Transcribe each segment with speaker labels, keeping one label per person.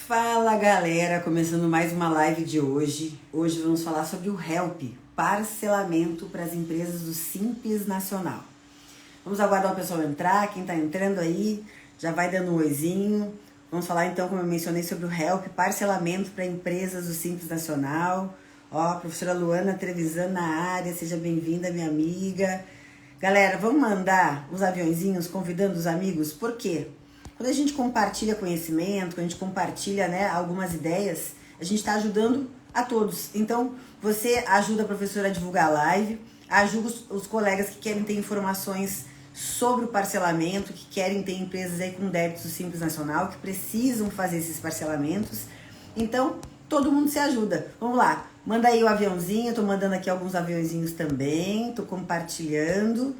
Speaker 1: Fala galera, começando mais uma live de hoje. Hoje vamos falar sobre o Help, parcelamento para as empresas do Simples Nacional. Vamos aguardar o pessoal entrar, quem está entrando aí já vai dando um oizinho. Vamos falar então, como eu mencionei, sobre o Help, parcelamento para empresas do Simples Nacional. Ó, professora Luana Trevisan na área, seja bem-vinda, minha amiga. Galera, vamos mandar os aviãozinhos convidando os amigos, por quê? Quando a gente compartilha conhecimento, quando a gente compartilha, né, algumas ideias, a gente está ajudando a todos. Então, você ajuda a professora a divulgar a live, ajuda os colegas que querem ter informações sobre o parcelamento, que querem ter empresas aí com débitos do Simples Nacional, que precisam fazer esses parcelamentos. Então, todo mundo se ajuda. Vamos lá, manda aí o aviãozinho, eu tô mandando aqui alguns aviãozinhos também, tô compartilhando.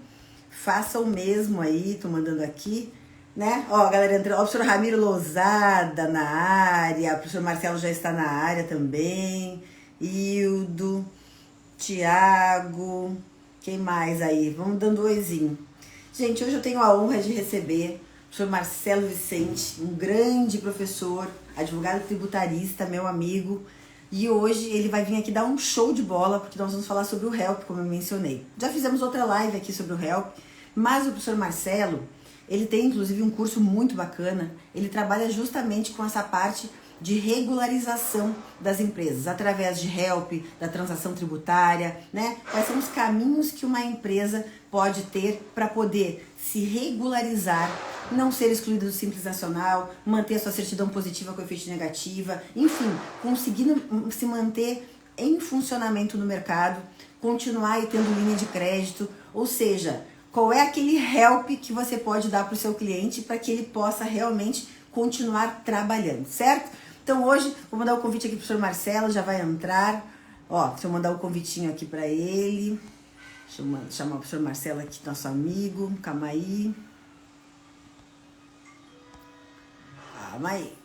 Speaker 1: Faça o mesmo aí, tô mandando aqui. Né? Ó, galera entrando, ó, o professor Ramiro Lousada na área, o professor Marcelo já está na área também, Hildo, Tiago, quem mais aí? Vamos dando um oizinho. Gente, hoje eu tenho a honra de receber o professor Marcelo Vicente, um grande professor, advogado tributarista, meu amigo, e hoje ele vai vir aqui dar um show de bola, porque nós vamos falar sobre o Help, como eu mencionei. Já fizemos outra live aqui sobre o Help, mas o professor Marcelo, ele tem, inclusive, um curso muito bacana. Ele trabalha justamente com essa parte de regularização das empresas, através de Help, da transação tributária, né? Quais são os caminhos que uma empresa pode ter para poder se regularizar, não ser excluída do Simples Nacional, manter a sua certidão positiva com efeito negativa, enfim, conseguindo se manter em funcionamento no mercado, continuar aí tendo linha de crédito, ou seja, qual é aquele help que você pode dar para o seu cliente para que ele possa realmente continuar trabalhando, certo? Então hoje, vou mandar o convite aqui para o professor Marcelo, já vai entrar. Ó, deixa eu mandar o convitinho aqui para ele. Deixa eu chamar o professor Marcelo aqui, nosso amigo. Calma aí. Calma aí.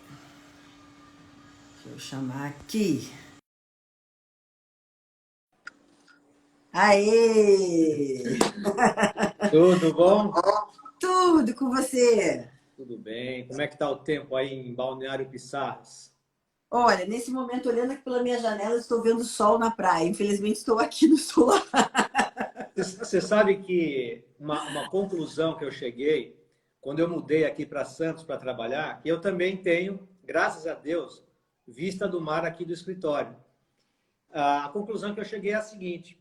Speaker 1: Deixa eu chamar aqui. Aê!
Speaker 2: Tudo bom?
Speaker 1: Tudo com você!
Speaker 2: Tudo bem. Como é que tá o tempo aí em Balneário Pissarras?
Speaker 1: Olha, nesse momento, olhando aqui pela minha janela, estou vendo o sol na praia. Infelizmente, estou aqui no sul.
Speaker 2: Você sabe que uma conclusão que eu cheguei quando eu mudei aqui para Santos para trabalhar, que eu também tenho, graças a Deus, vista do mar aqui do escritório. A conclusão que eu cheguei é a seguinte: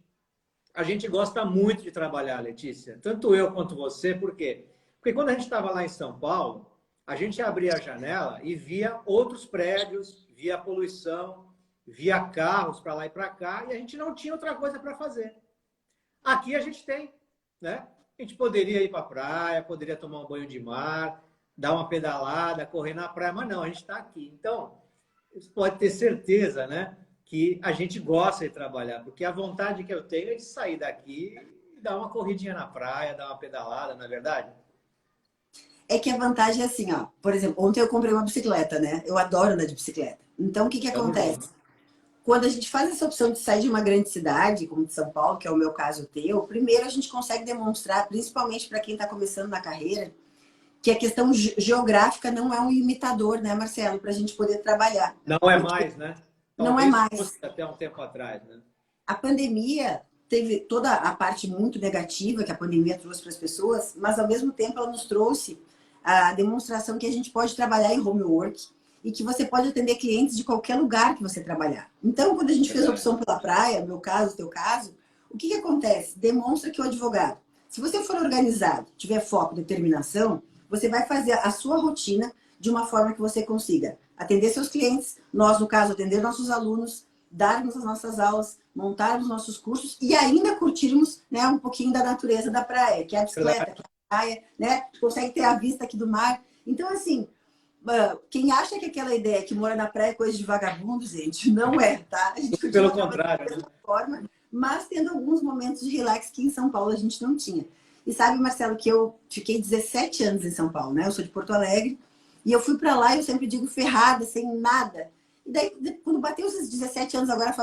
Speaker 2: a gente gosta muito de trabalhar, Letícia, tanto eu quanto você, por quê? Porque quando a gente estava lá em São Paulo, a gente abria a janela e via outros prédios, via poluição, via carros para lá e para cá, e a gente não tinha outra coisa para fazer. Aqui a gente tem, né? A gente poderia ir para a praia, poderia tomar um banho de mar, dar uma pedalada, correr na praia, mas não, a gente está aqui. Então, você pode ter certeza, né, que a gente gosta de trabalhar, porque a vontade que eu tenho é de sair daqui e dar uma corridinha na praia, dar uma pedalada, não é verdade?
Speaker 1: É que a vantagem é assim, ó. Por exemplo, ontem eu comprei uma bicicleta, né? Eu adoro andar de bicicleta. Então, o que
Speaker 2: Tamo
Speaker 1: acontece?
Speaker 2: junto.
Speaker 1: Quando a gente faz essa opção de sair de uma grande cidade, como de São Paulo, que é o meu caso teu, primeiro a gente consegue demonstrar, principalmente para quem está começando na carreira, que a questão geográfica não é um limitador, né, Marcelo, para a gente poder trabalhar.
Speaker 2: Não é
Speaker 1: Porque
Speaker 2: mais, né?
Speaker 1: não é
Speaker 2: Talvez fosse
Speaker 1: mais.
Speaker 2: até um tempo atrás, né?
Speaker 1: A pandemia teve toda a parte muito negativa que a pandemia trouxe para as pessoas, mas ao mesmo tempo ela nos trouxe a demonstração que a gente pode trabalhar em home work e que você pode atender clientes de qualquer lugar que você trabalhar. Então, quando a gente fez a
Speaker 2: Verdade.
Speaker 1: opção pela praia, meu caso, teu caso, o que acontece? Demonstra que o advogado, se você for organizado, tiver foco, determinação, você vai fazer a sua rotina de uma forma que você consiga atender seus clientes, nós, no caso, atender nossos alunos, darmos as nossas aulas, montarmos nossos cursos e ainda curtirmos, né, um pouquinho da natureza da praia, que é a bicicleta,
Speaker 2: Verdade.
Speaker 1: que é a praia, né? Consegue ter a vista aqui do mar. Então, assim, quem acha que aquela ideia que mora na praia é coisa de vagabundo, gente, não é, tá? A gente
Speaker 2: Pelo
Speaker 1: continua trabalhando da
Speaker 2: contrário, né?
Speaker 1: mesma forma, mas tendo alguns momentos de relax que em São Paulo a gente não tinha. E sabe, Marcelo, que eu fiquei 17 anos em São Paulo, né? Eu sou de Porto Alegre, e eu fui para lá, eu sempre digo ferrada, sem nada. E daí, quando bateu os 17 anos, agora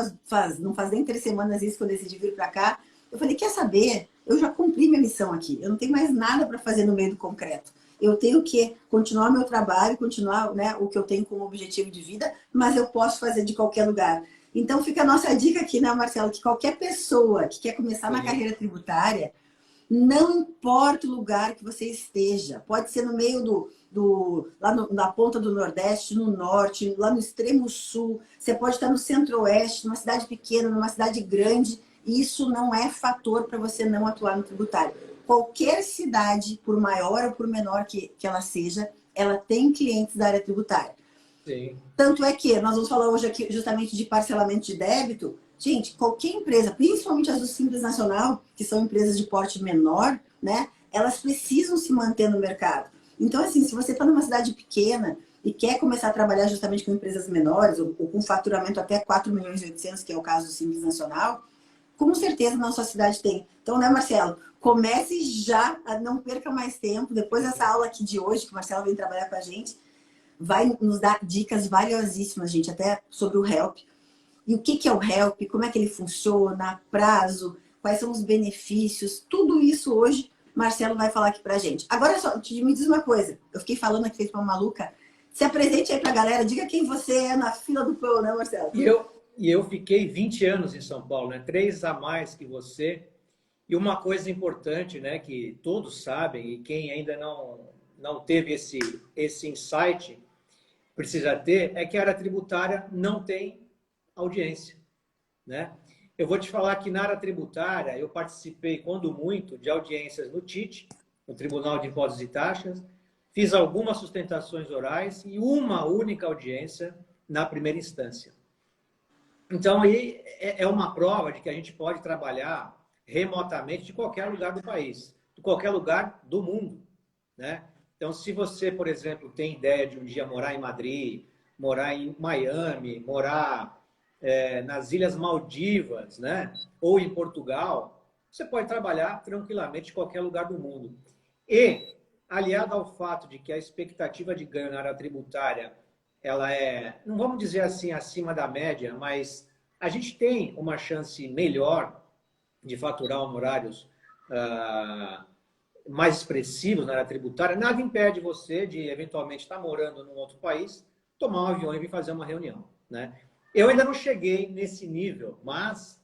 Speaker 1: não faz nem 3 semanas isso que eu decidi vir para cá, eu falei, quer saber? Eu já cumpri minha missão aqui. Eu não tenho mais nada para fazer no meio do concreto. eu tenho que continuar meu trabalho, continuar, né, o que eu tenho como objetivo de vida, mas eu posso fazer de qualquer lugar. Então fica a nossa dica aqui, né, Marcelo, que qualquer pessoa que quer começar na
Speaker 2: Sim.
Speaker 1: carreira tributária, não importa o lugar que você esteja, pode ser no meio lá na ponta do Nordeste, no Norte, lá no extremo Sul, você pode estar no Centro-Oeste, numa cidade pequena, numa cidade grande, isso não é fator para você não atuar no tributário. Qualquer cidade, por maior ou por menor que ela seja, ela tem clientes da área tributária.
Speaker 2: Sim.
Speaker 1: Tanto é que nós vamos falar hoje aqui justamente de parcelamento de débito. Gente, qualquer empresa, principalmente as do Simples Nacional, que são empresas de porte menor, né? Elas precisam se manter no mercado. Então, assim, se você está numa cidade pequena e quer começar a trabalhar justamente com empresas menores, ou com faturamento até 4 milhões e 800, que é o caso do Simples Nacional, com certeza na sua cidade tem. Então, né, Marcelo? Comece já, não perca mais tempo. Depois dessa aula aqui de hoje, que o Marcelo vem trabalhar com a gente, vai nos dar dicas valiosíssimas, gente, até sobre o Help. E o que é o Help, como é que ele funciona, prazo, quais são os benefícios, tudo isso hoje Marcelo vai falar aqui pra gente. Agora só, me diz uma coisa, eu fiquei falando aqui, fez uma maluca, se apresente aí pra galera, diga quem você é na fila do pão, né, Marcelo?
Speaker 2: E eu fiquei 20 anos em São Paulo, né? 3 a mais que você. E uma coisa importante, né, que todos sabem, e quem ainda não teve esse insight, precisa ter, é que a área tributária não tem audiência, né? Eu vou te falar que na área tributária eu participei, quando muito, de audiências no TIT, no Tribunal de Impostos e Taxas, fiz algumas sustentações orais e uma única audiência na primeira instância. Então, aí é uma prova de que a gente pode trabalhar remotamente de qualquer lugar do país, de qualquer lugar do mundo, né? Então, se você, por exemplo, tem ideia de um dia morar em Madrid, morar em Miami, morar nas Ilhas Maldivas, né? Ou em Portugal, você pode trabalhar tranquilamente em qualquer lugar do mundo. E, aliado ao fato de que a expectativa de ganho na área tributária ela é, não vamos dizer assim, acima da média, mas a gente tem uma chance melhor de faturar honorários mais expressivos na área tributária. Nada impede você de, eventualmente, estar morando num outro país, tomar um avião e vir fazer uma reunião, né? Eu ainda não cheguei nesse nível, mas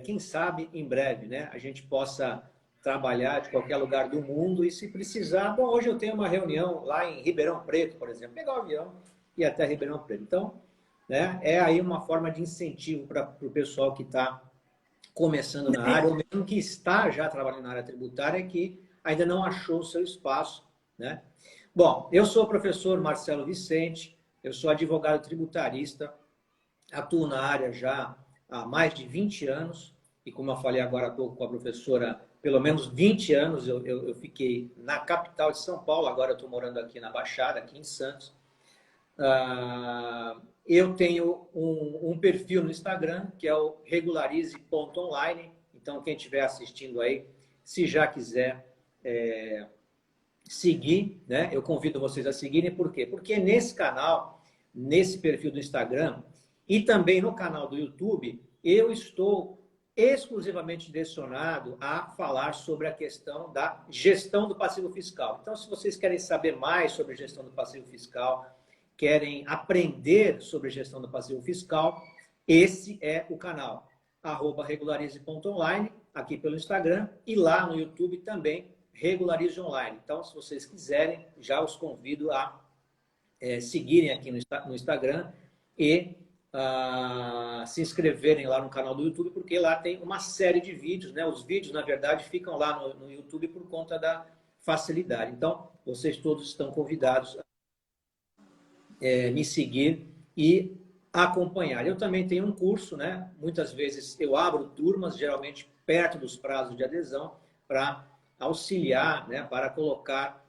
Speaker 2: quem sabe em breve, né, a gente possa trabalhar de qualquer lugar do mundo e se precisar. Bom, hoje eu tenho uma reunião lá em Ribeirão Preto, por exemplo, pegar o avião e ir até Ribeirão Preto. Então, né, é aí uma forma de incentivo para o pessoal que está começando na área, ou mesmo que está já trabalhando na área tributária, que ainda não achou o seu espaço, né? Bom, eu sou o professor Marcelo Vicente, eu sou advogado tributarista, atuo na área já há mais de 20 anos, e como eu falei agora há pouco com a professora, pelo menos 20 anos eu fiquei na capital de São Paulo, agora eu estou morando aqui na Baixada, aqui em Santos. Eu tenho um perfil no Instagram, que é o regularize.online, então quem estiver assistindo aí, se já quiser seguir, né? Eu convido vocês a seguirem, por quê? Porque nesse canal, nesse perfil do Instagram e também no canal do YouTube, eu estou exclusivamente direcionado a falar sobre a questão da gestão do passivo fiscal. Então, se vocês querem saber mais sobre a gestão do passivo fiscal, querem aprender sobre gestão do passivo fiscal, esse é o canal, @regularize.online, aqui pelo Instagram, e lá no YouTube também, Regularize Online. Então, se vocês quiserem, já os convido a seguirem aqui no Instagram e se inscreverem lá no canal do YouTube, porque lá tem uma série de vídeos, né? Os vídeos, na verdade, ficam lá no YouTube por conta da facilidade. Então, vocês todos estão convidados a me seguir e acompanhar. Eu também tenho um curso, né? Muitas vezes eu abro turmas, geralmente perto dos prazos de adesão, para auxiliar, né? Para colocar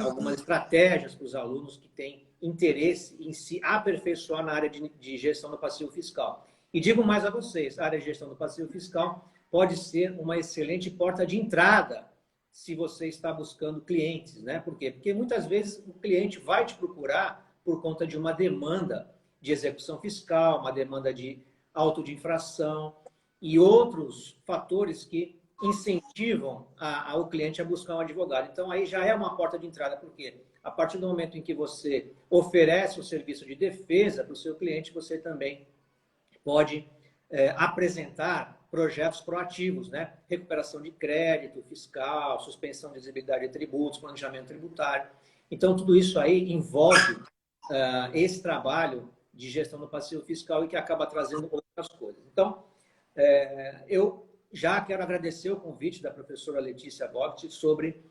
Speaker 2: algumas estratégias para os alunos que têm interesse em se aperfeiçoar na área de gestão do passivo fiscal. E digo mais a vocês, a área de gestão do passivo fiscal pode ser uma excelente porta de entrada se você está buscando clientes, né? Por quê? Porque muitas vezes o cliente vai te procurar por conta de uma demanda de execução fiscal, uma demanda de auto de infração e outros fatores que incentivam o cliente a buscar um advogado. Então, aí já é uma porta de entrada, porque a partir do momento em que você oferece o serviço de defesa para o seu cliente, você também pode apresentar projetos proativos, né? Recuperação de crédito fiscal, suspensão de exigibilidade de tributos, planejamento tributário. Então, tudo isso aí envolve esse trabalho de gestão do passivo fiscal e que acaba trazendo outras coisas. Então, eu já quero agradecer o convite da professora Letícia Vogt sobre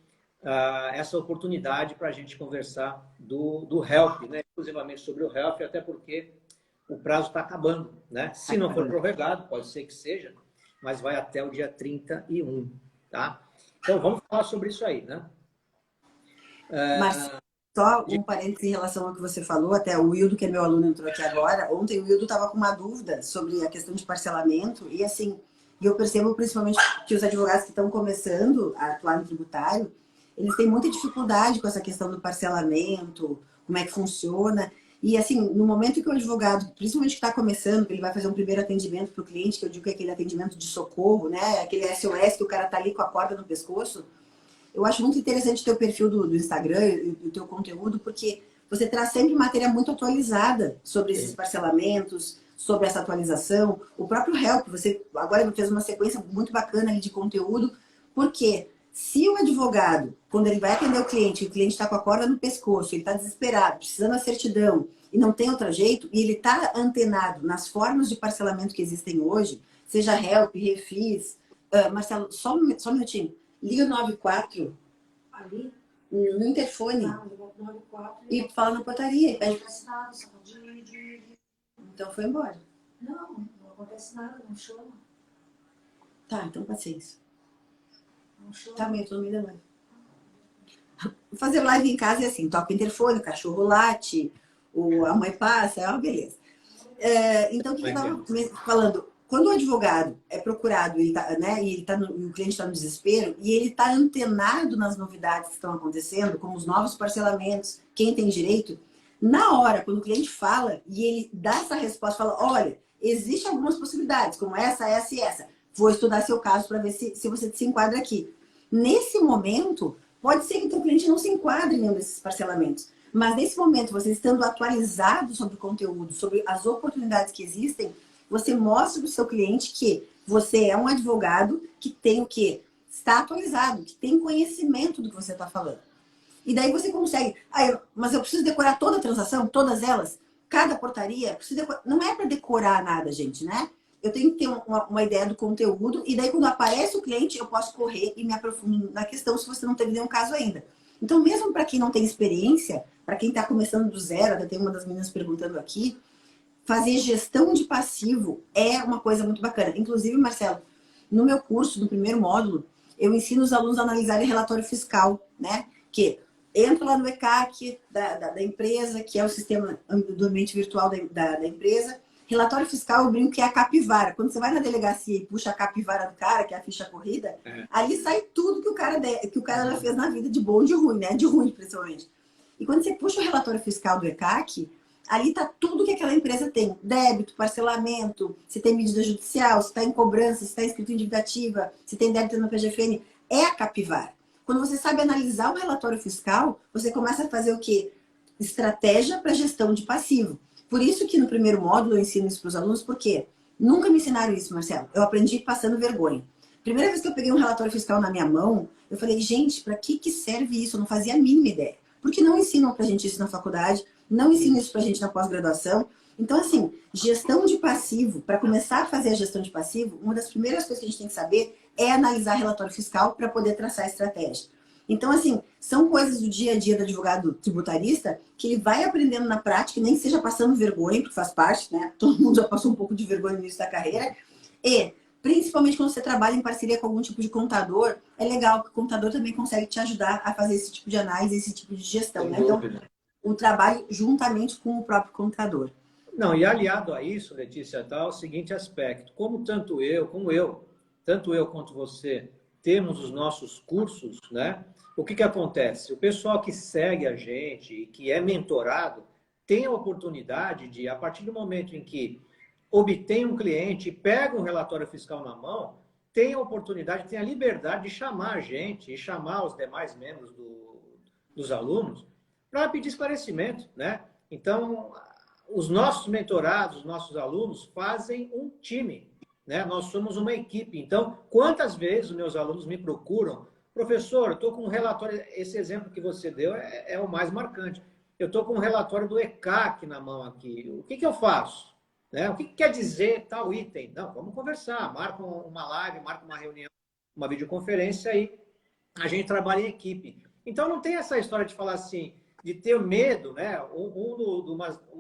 Speaker 2: essa oportunidade para a gente conversar do HELP, né? Exclusivamente sobre o HELP, até porque o prazo está acabando, né? Se não for prorrogado, pode ser que seja, mas vai até o dia 31, tá? Então, vamos falar sobre isso aí, né?
Speaker 1: Mas só um parênteses em relação ao que você falou, até o Wildo, que é meu aluno, entrou aqui agora. Ontem o Wildo estava com uma dúvida sobre a questão de parcelamento e assim, eu percebo principalmente que os advogados que estão começando a atuar no tributário, eles têm muita dificuldade com essa questão do parcelamento, como é que funciona. E assim, no momento que o advogado, principalmente que está começando, que ele vai fazer um primeiro atendimento para o cliente, que eu digo que é aquele atendimento de socorro, né? Aquele SOS que o cara tá ali com a corda no pescoço. Eu acho muito interessante o teu perfil do Instagram e o teu conteúdo, porque você traz sempre matéria muito atualizada sobre esses parcelamentos, sobre essa atualização. O próprio Help, você agora fez uma sequência muito bacana ali de conteúdo, porque se o advogado, quando ele vai atender o cliente está com a corda no pescoço, ele está desesperado, precisando da certidão, e não tem outro jeito, e ele está antenado nas formas de parcelamento que existem hoje, seja Help, Refis, Marcelo, só um minutinho. Liga o 94 ali no interfone. Não, 94, e fala na portaria. E pede... Então foi embora. Não acontece nada, não chama. Tá, então paciência. Não chama. Tá, meio, tô no meio da live. Fazer live em casa é assim, toca o interfone, o cachorro late, a mãe passa, é uma beleza. Então, o que eu estava falando? Quando o advogado é procurado e o cliente está no desespero e ele está antenado nas novidades que estão acontecendo, como os novos parcelamentos, quem tem direito, na hora, quando o cliente fala e ele dá essa resposta, fala, olha, existem algumas possibilidades, como essa e essa. Vou estudar seu caso para ver se você se enquadra aqui. Nesse momento, pode ser que o teu cliente não se enquadre em nenhum desses parcelamentos. Mas nesse momento, você estando atualizado sobre o conteúdo, sobre as oportunidades que existem, você mostra para o seu cliente que você é um advogado que tem o quê? Está atualizado, que tem conhecimento do que você está falando. E daí você consegue... mas eu preciso decorar toda a transação, todas elas, cada portaria, não é para decorar nada, gente, né? Eu tenho que ter uma ideia do conteúdo e daí quando aparece o cliente, eu posso correr e me aprofundar na questão se você não teve nenhum caso ainda. Então, mesmo para quem não tem experiência, para quem está começando do zero, até tem uma das meninas perguntando aqui, fazer gestão de passivo é uma coisa muito bacana. Inclusive, Marcelo, no meu curso, no primeiro módulo, eu ensino os alunos a analisarem relatório fiscal, né? Que entra lá no ECAC da empresa, que é o sistema do ambiente virtual da empresa. Relatório fiscal, eu brinco que é a capivara. Quando você vai na delegacia e puxa a capivara do cara, que é a ficha corrida, ali sai tudo que o cara já fez na vida, de bom e de ruim, né? De ruim, principalmente. E quando você puxa o relatório fiscal do ECAC, ali está tudo que aquela empresa tem. Débito, parcelamento, se tem medida judicial, se está em cobrança, se está inscrito em dívida ativa, se tem débito no PGFN. É a capivara. Quando você sabe analisar o relatório fiscal, você começa a fazer o quê? Estratégia para gestão de passivo. Por isso que no primeiro módulo eu ensino isso para os alunos, porque nunca me ensinaram isso, Marcelo. Eu aprendi passando vergonha. Primeira vez que eu peguei um relatório fiscal na minha mão, eu falei, gente, para que serve isso? Eu não fazia a mínima ideia. Porque não ensinam pra gente isso na faculdade, não ensinam isso pra gente na pós-graduação. Então, assim, gestão de passivo, para começar a fazer a gestão de passivo, uma das primeiras coisas que a gente tem que saber é analisar relatório fiscal para poder traçar a estratégia. Então, assim, são coisas do dia a dia do advogado tributarista que ele vai aprendendo na prática, nem seja passando vergonha, porque faz parte, né? Todo mundo já passou um pouco de vergonha no início da carreira. E, principalmente quando você trabalha em parceria com algum tipo de contador, é legal que o contador também consegue te ajudar a fazer esse tipo de análise, esse tipo de gestão, né? Então, o trabalho juntamente com o próprio contador.
Speaker 2: Não, e aliado a isso, Letícia, está o seguinte aspecto. Como tanto eu quanto você, temos os nossos cursos, né? O que acontece? O pessoal que segue a gente e que é mentorado tem a oportunidade de, a partir do momento em que obtém um cliente, pega um relatório fiscal na mão, tem a oportunidade, tem a liberdade de chamar a gente e chamar os demais membros dos alunos para pedir esclarecimento, né? Então, os nossos mentorados, os nossos alunos fazem um time, né? Nós somos uma equipe. Então, quantas vezes os meus alunos me procuram, professor, eu estou com um relatório, esse exemplo que você deu é o mais marcante. Eu estou com um relatório do ECAC na mão aqui. O que eu faço? Né? O que quer dizer tal item? Não, vamos conversar. Marca uma live, marca uma reunião, uma videoconferência e a gente trabalha em equipe. Então, não tem essa história de falar assim, de ter medo, né?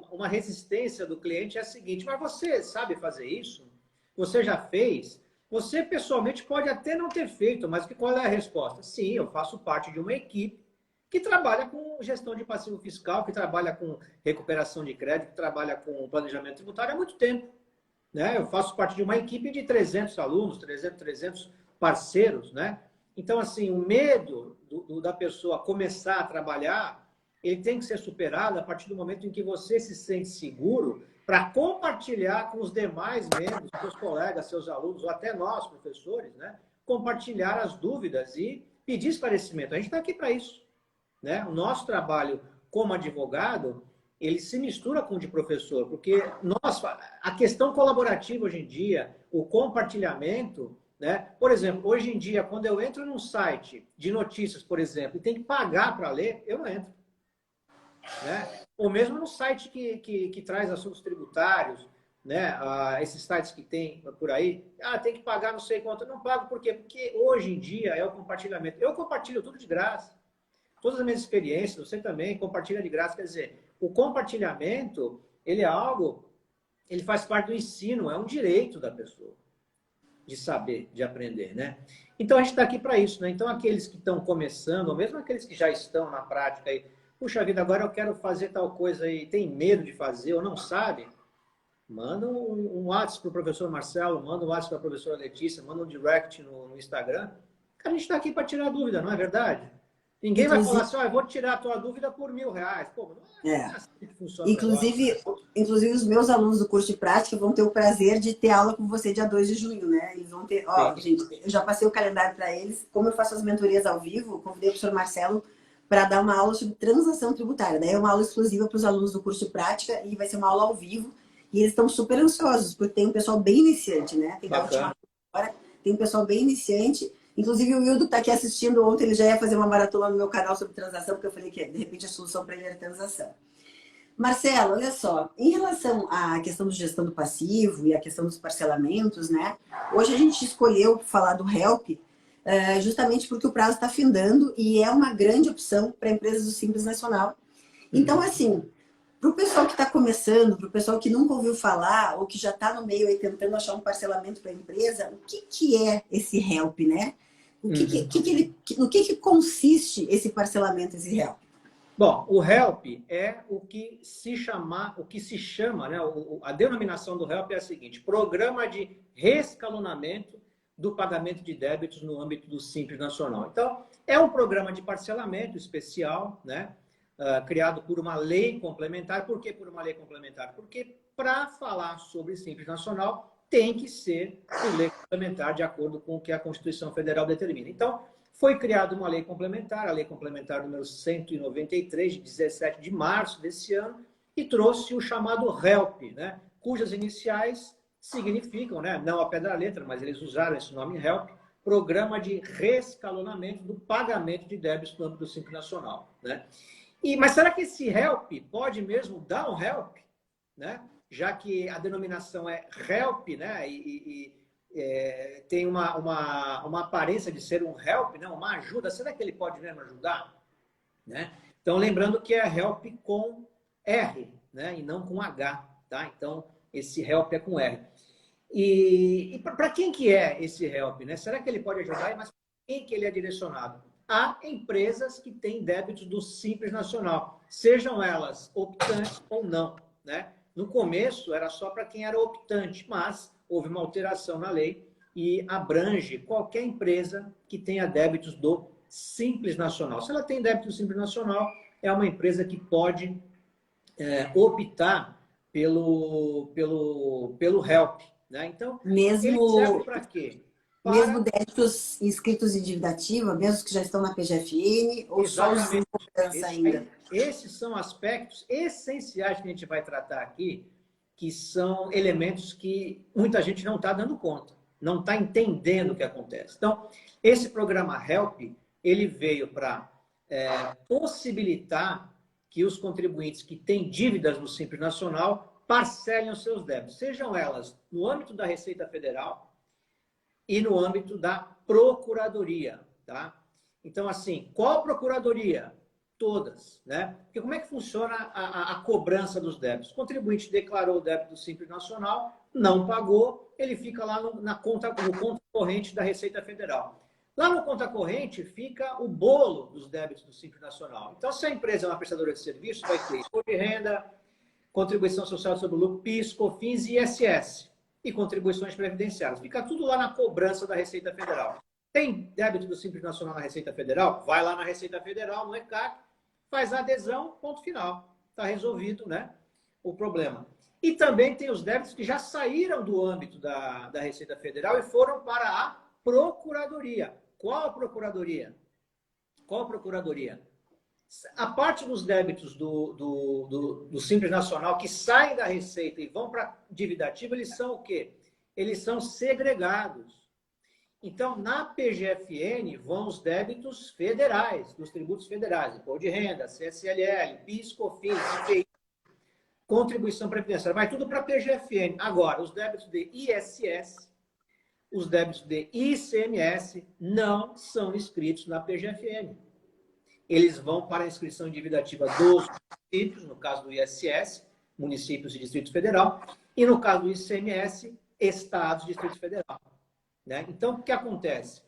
Speaker 2: Uma resistência do cliente é a seguinte, mas você sabe fazer isso? Você já fez? Você, pessoalmente, pode até não ter feito, mas qual é a resposta? Sim, eu faço parte de uma equipe que trabalha com gestão de passivo fiscal, que trabalha com recuperação de crédito, que trabalha com planejamento tributário há muito tempo. Né? Eu faço parte de uma equipe de 300 alunos, 300 parceiros. Né? Então, assim, o medo da pessoa começar a trabalhar, ele tem que ser superado a partir do momento em que você se sente seguro para compartilhar com os demais membros, seus colegas, seus alunos, ou até nós, professores, né? Compartilhar as dúvidas e pedir esclarecimento. A gente está aqui para isso. Né? O nosso trabalho como advogado, ele se mistura com o de professor, porque a questão colaborativa hoje em dia, o compartilhamento, né? Por exemplo, hoje em dia, quando eu entro num site de notícias, por exemplo, e tem que pagar para ler, eu não entro. Né? Ou mesmo no site que traz assuntos tributários, né? Esses sites que tem por aí, tem que pagar não sei quanto. Eu não pago, por quê? Porque hoje em dia é o compartilhamento. Eu compartilho tudo de graça. Todas as minhas experiências, você também compartilha de graça. Quer dizer, o compartilhamento, ele é algo, ele faz parte do ensino, é um direito da pessoa de saber, de aprender, né? Então, a gente está aqui para isso, né? Então, aqueles que estão começando, ou mesmo aqueles que já estão na prática aí, puxa vida, agora eu quero fazer tal coisa aí, tem medo de fazer ou não sabe, manda um WhatsApp para o professor Marcelo, manda um WhatsApp para a professora Letícia, manda um direct no Instagram. A gente está aqui para tirar dúvida, não é verdade? Ninguém vai falar assim, eu vou tirar a tua dúvida por R$1.000. Pô, não é assim que funciona
Speaker 1: inclusive, os meus alunos do curso de prática vão ter o prazer de ter aula com você dia 2 de junho, né? Eles vão ter... gente, eu já passei o calendário para eles. Como eu faço as mentorias ao vivo, convidei o professor Marcelo para dar uma aula sobre transação tributária. Daí é uma aula exclusiva para os alunos do curso de prática e vai ser uma aula ao vivo. E eles estão super ansiosos, porque tem um pessoal bem iniciante, né? Tem um pessoal bem iniciante. Inclusive, o Wildo que está aqui assistindo ontem, ele já ia fazer uma maratona no meu canal sobre transação, porque eu falei que, de repente, a solução para ele era transação. Marcelo, olha só, em relação à questão de gestão do passivo e a questão dos parcelamentos, né? Hoje a gente escolheu falar do HELP justamente porque o prazo está findando e é uma grande opção para empresas do Simples Nacional. Então, assim, para o pessoal que está começando, para o pessoal que nunca ouviu falar ou que já está no meio aí tentando achar um parcelamento para a empresa, o que é esse HELP, né? No que consiste esse parcelamento, esse HELP?
Speaker 2: Bom, o HELP é o que se chama, né? A denominação do HELP é a seguinte: Programa de Reescalonamento do Pagamento de Débitos no âmbito do Simples Nacional. Então, é um programa de parcelamento especial, né? Criado por uma lei complementar. Por que por uma lei complementar? Porque para falar sobre Simples Nacional tem que ser por lei complementar, de acordo com o que a Constituição Federal determina. Então, foi criada uma lei complementar, a lei complementar número 193, de 17 de março desse ano, e trouxe o chamado HELP, né? Cujas iniciais significam, né? Não a pé da letra, mas eles usaram esse nome HELP, Programa de Reescalonamento do Pagamento de Débitos no âmbito do Simples Nacional, né? Mas será que esse HELP pode mesmo dar um HELP, né? Já que a denominação é HELP, né? Tem uma aparência de ser um HELP, né? Uma ajuda. Será que ele pode mesmo ajudar? Né? Então, lembrando que é HELP com R, né? E não com H. Tá? Então, esse HELP é com R. E para quem que é esse HELP? Né? Será que ele pode ajudar? Mas para quem que ele é direcionado? A empresas que têm débitos do Simples Nacional, sejam elas optantes ou não. Né? No começo, era só para quem era optante, mas houve uma alteração na lei e abrange qualquer empresa que tenha débitos do Simples Nacional. Se ela tem débito do Simples Nacional, é uma empresa que pode optar pelo HELP. Né? Então, ele serve para quê?
Speaker 1: Mesmo
Speaker 2: para...
Speaker 1: débitos inscritos em dívida ativa, mesmo que já estão na PGFN, ou só os em cobrança ainda?
Speaker 2: Esses são aspectos essenciais que a gente vai tratar aqui, que são elementos que muita gente não está dando conta, não está entendendo o que acontece. Então, esse programa HELP, ele veio para possibilitar que os contribuintes que têm dívidas no Simples Nacional parcelem os seus débitos, sejam elas no âmbito da Receita Federal e no âmbito da Procuradoria, tá? Então, assim, qual procuradoria? Todas, né? Porque como é que funciona a cobrança dos débitos? O contribuinte declarou o débito do Simples Nacional, não pagou, ele fica lá no conta corrente da Receita Federal. Lá no conta corrente fica o bolo dos débitos do Simples Nacional. Então, se a empresa é uma prestadora de serviço, vai ter imposto de renda, contribuição social sobre o lucro, PIS, COFINS e ISS. E contribuições previdenciárias. Fica tudo lá na cobrança da Receita Federal. Tem débito do Simples Nacional na Receita Federal? Vai lá na Receita Federal, no ECAC, faz a adesão, ponto final. Está resolvido, né, o problema. E também tem os débitos que já saíram do âmbito da Receita Federal e foram para a Procuradoria. Qual a Procuradoria? Qual a Procuradoria? A parte dos débitos do Simples Nacional que saem da Receita e vão para a dívida ativa, eles são o quê? Eles são segregados. Então, na PGFN vão os débitos federais, dos tributos federais, imposto de renda, CSLL, PIS, COFINS, IPI, contribuição previdenciária, vai tudo para a PGFN. Agora, os débitos de ISS, os débitos de ICMS não são inscritos na PGFN. Eles vão para a inscrição em dívida ativa dos municípios, no caso do ISS, municípios e Distrito Federal, e no caso do ICMS, estados e Distrito Federal. Né? Então, o que acontece?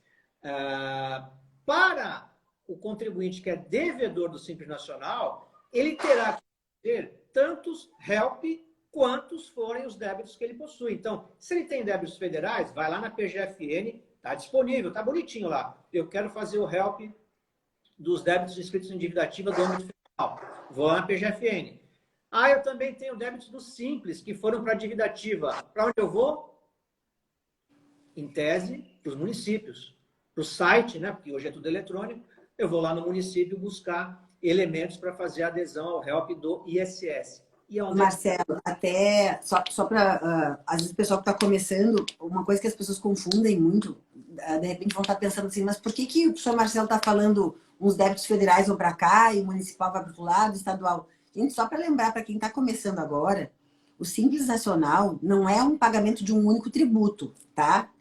Speaker 2: Para o contribuinte que é devedor do Simples Nacional, ele terá que ter tantos HELP quantos forem os débitos que ele possui. Então, se ele tem débitos federais, vai lá na PGFN, está disponível, está bonitinho lá. Eu quero fazer o HELP dos débitos inscritos em dívida ativa do âmbito federal. Vou lá na PGFN. Eu também tenho débitos do Simples, que foram para a dívida ativa. Para onde eu vou? Em tese, para os municípios. Para o site, né? Porque hoje é tudo eletrônico, eu vou lá no município buscar elementos para fazer a adesão ao HELP do ISS. E
Speaker 1: Marcelo, até só para às vezes o pessoal que está começando, uma coisa que as pessoas confundem muito, de repente vão estar pensando assim, mas por que o professor Marcelo está falando uns débitos federais vão para cá e o municipal vai para o outro lado, estadual? Gente, só para lembrar para quem está começando agora, o Simples Nacional não é um pagamento de um único tributo, tá?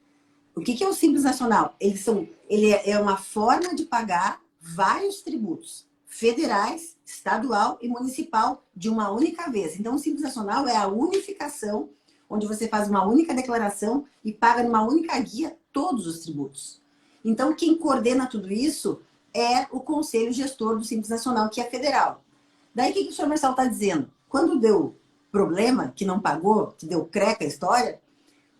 Speaker 1: O que é o Simples Nacional? Ele é uma forma de pagar vários tributos federais, estadual e municipal de uma única vez. Então, o Simples Nacional é a unificação, onde você faz uma única declaração e paga numa única guia todos os tributos. Então, quem coordena tudo isso é o Conselho Gestor do Simples Nacional, que é federal. Daí, o que o senhor Marcelo está dizendo? Quando deu problema, que não pagou, que deu creca a história,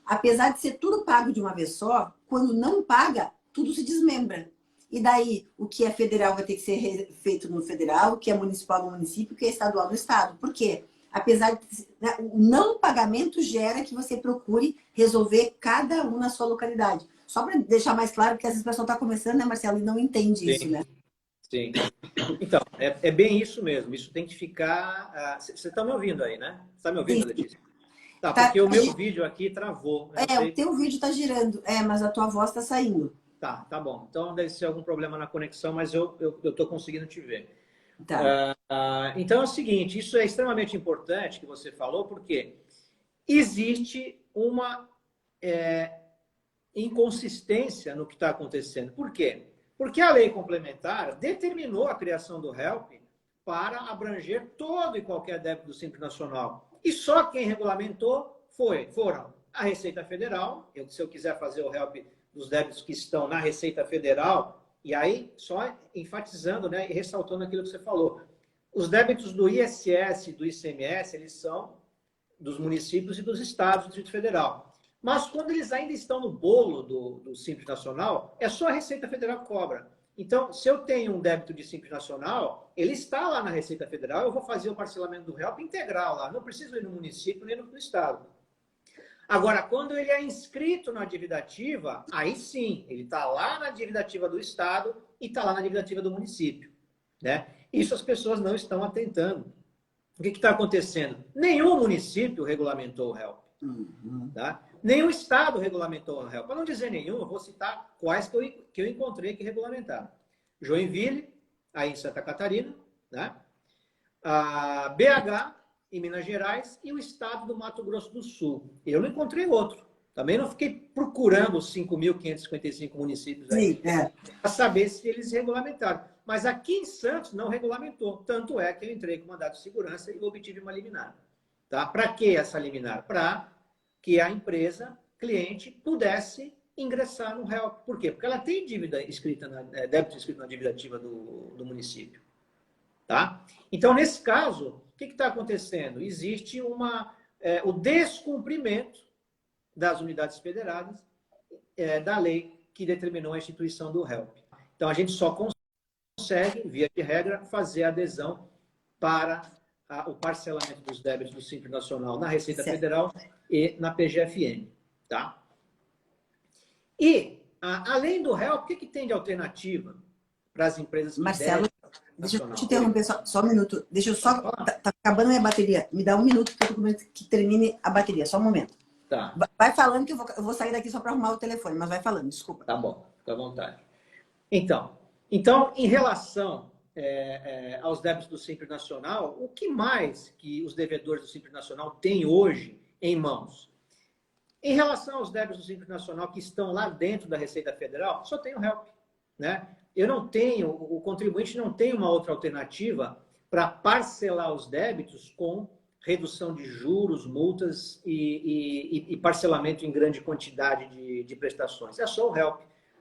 Speaker 1: apesar de ser tudo pago de uma vez só, quando não paga, tudo se desmembra. E daí, o que é federal vai ter que ser feito no federal, o que é municipal no município, o que é estadual no estado. Por quê? Apesar de... Né, o não pagamento gera que você procure resolver cada um na sua localidade. Só para deixar mais claro, porque às vezes o pessoal está começando, né, Marcelo, e não entende isso, né?
Speaker 2: Sim. Então, é bem isso mesmo. Isso tem que ficar... Você está me ouvindo aí, né? Você está me ouvindo, Letícia? Tá, porque o meu vídeo aqui travou.
Speaker 1: O teu vídeo está girando, mas a tua voz está saindo.
Speaker 2: Tá bom. Então deve ser algum problema na conexão, mas eu estou conseguindo te ver.
Speaker 1: Tá.
Speaker 2: Então é o seguinte, isso é extremamente importante que você falou, porque existe uma inconsistência no que está acontecendo. Por quê? Porque a lei complementar determinou a criação do HELP para abranger todo e qualquer débito do Simples Nacional. E só quem regulamentou foram a Receita Federal. Se eu quiser fazer o HELP dos débitos que estão na Receita Federal, e aí só enfatizando, né, e ressaltando aquilo que você falou, os débitos do ISS e do ICMS, eles são dos municípios e dos estados do Distrito Federal. Mas quando eles ainda estão no bolo do Simples Nacional, é só a Receita Federal que cobra. Então, se eu tenho um débito de Simples Nacional, ele está lá na Receita Federal, eu vou fazer o parcelamento do HELP integral lá, não preciso ir no município nem no estado. Agora, quando ele é inscrito na dívida ativa, aí sim, ele está lá na dívida ativa do Estado e está lá na dívida ativa do município, né? Isso as pessoas não estão atentando. O que está acontecendo? Nenhum município regulamentou o HELP. Tá? Nenhum Estado regulamentou o HELP. Para não dizer nenhum, eu vou citar quais que eu encontrei que regulamentaram. Joinville, aí em Santa Catarina, né? A BH, em Minas Gerais, e o Estado do Mato Grosso do Sul. Eu não encontrei outro. Também não fiquei procurando os 5.555 municípios aí para saber se eles regulamentaram. Mas aqui em Santos não regulamentou. Tanto é que eu entrei com mandado de segurança e obtive uma liminar. Tá? Para que essa liminar? Para que a empresa, cliente, pudesse ingressar no HELP. Por quê? Porque ela tem dívida escrita débito escrito na dívida ativa do município. Tá? Então, nesse caso, o que está acontecendo? Existe o descumprimento das unidades federadas da lei que determinou a instituição do HELP. Então, a gente só consegue, via de regra, fazer a adesão para o parcelamento dos débitos do Simples Nacional na Receita Federal e na PGFN. Tá? E, além do HELP, o que tem de alternativa para as empresas que
Speaker 1: Marcelo, deixa eu te interromper só um minuto. Deixa eu só... Tá acabando a minha bateria. Me dá um minuto que termine a bateria. Só um momento.
Speaker 2: Tá.
Speaker 1: Vai falando que eu vou sair daqui só para arrumar o telefone, mas vai falando, desculpa.
Speaker 2: Tá bom, fica à vontade. Então em relação aos débitos do Simples Nacional, o que mais que os devedores do Simples Nacional têm hoje em mãos? Em relação aos débitos do Simples Nacional que estão lá dentro da Receita Federal, só tem o HELP, né? O contribuinte não tem uma outra alternativa para parcelar os débitos com redução de juros, multas e parcelamento em grande quantidade de prestações. É só o HELP.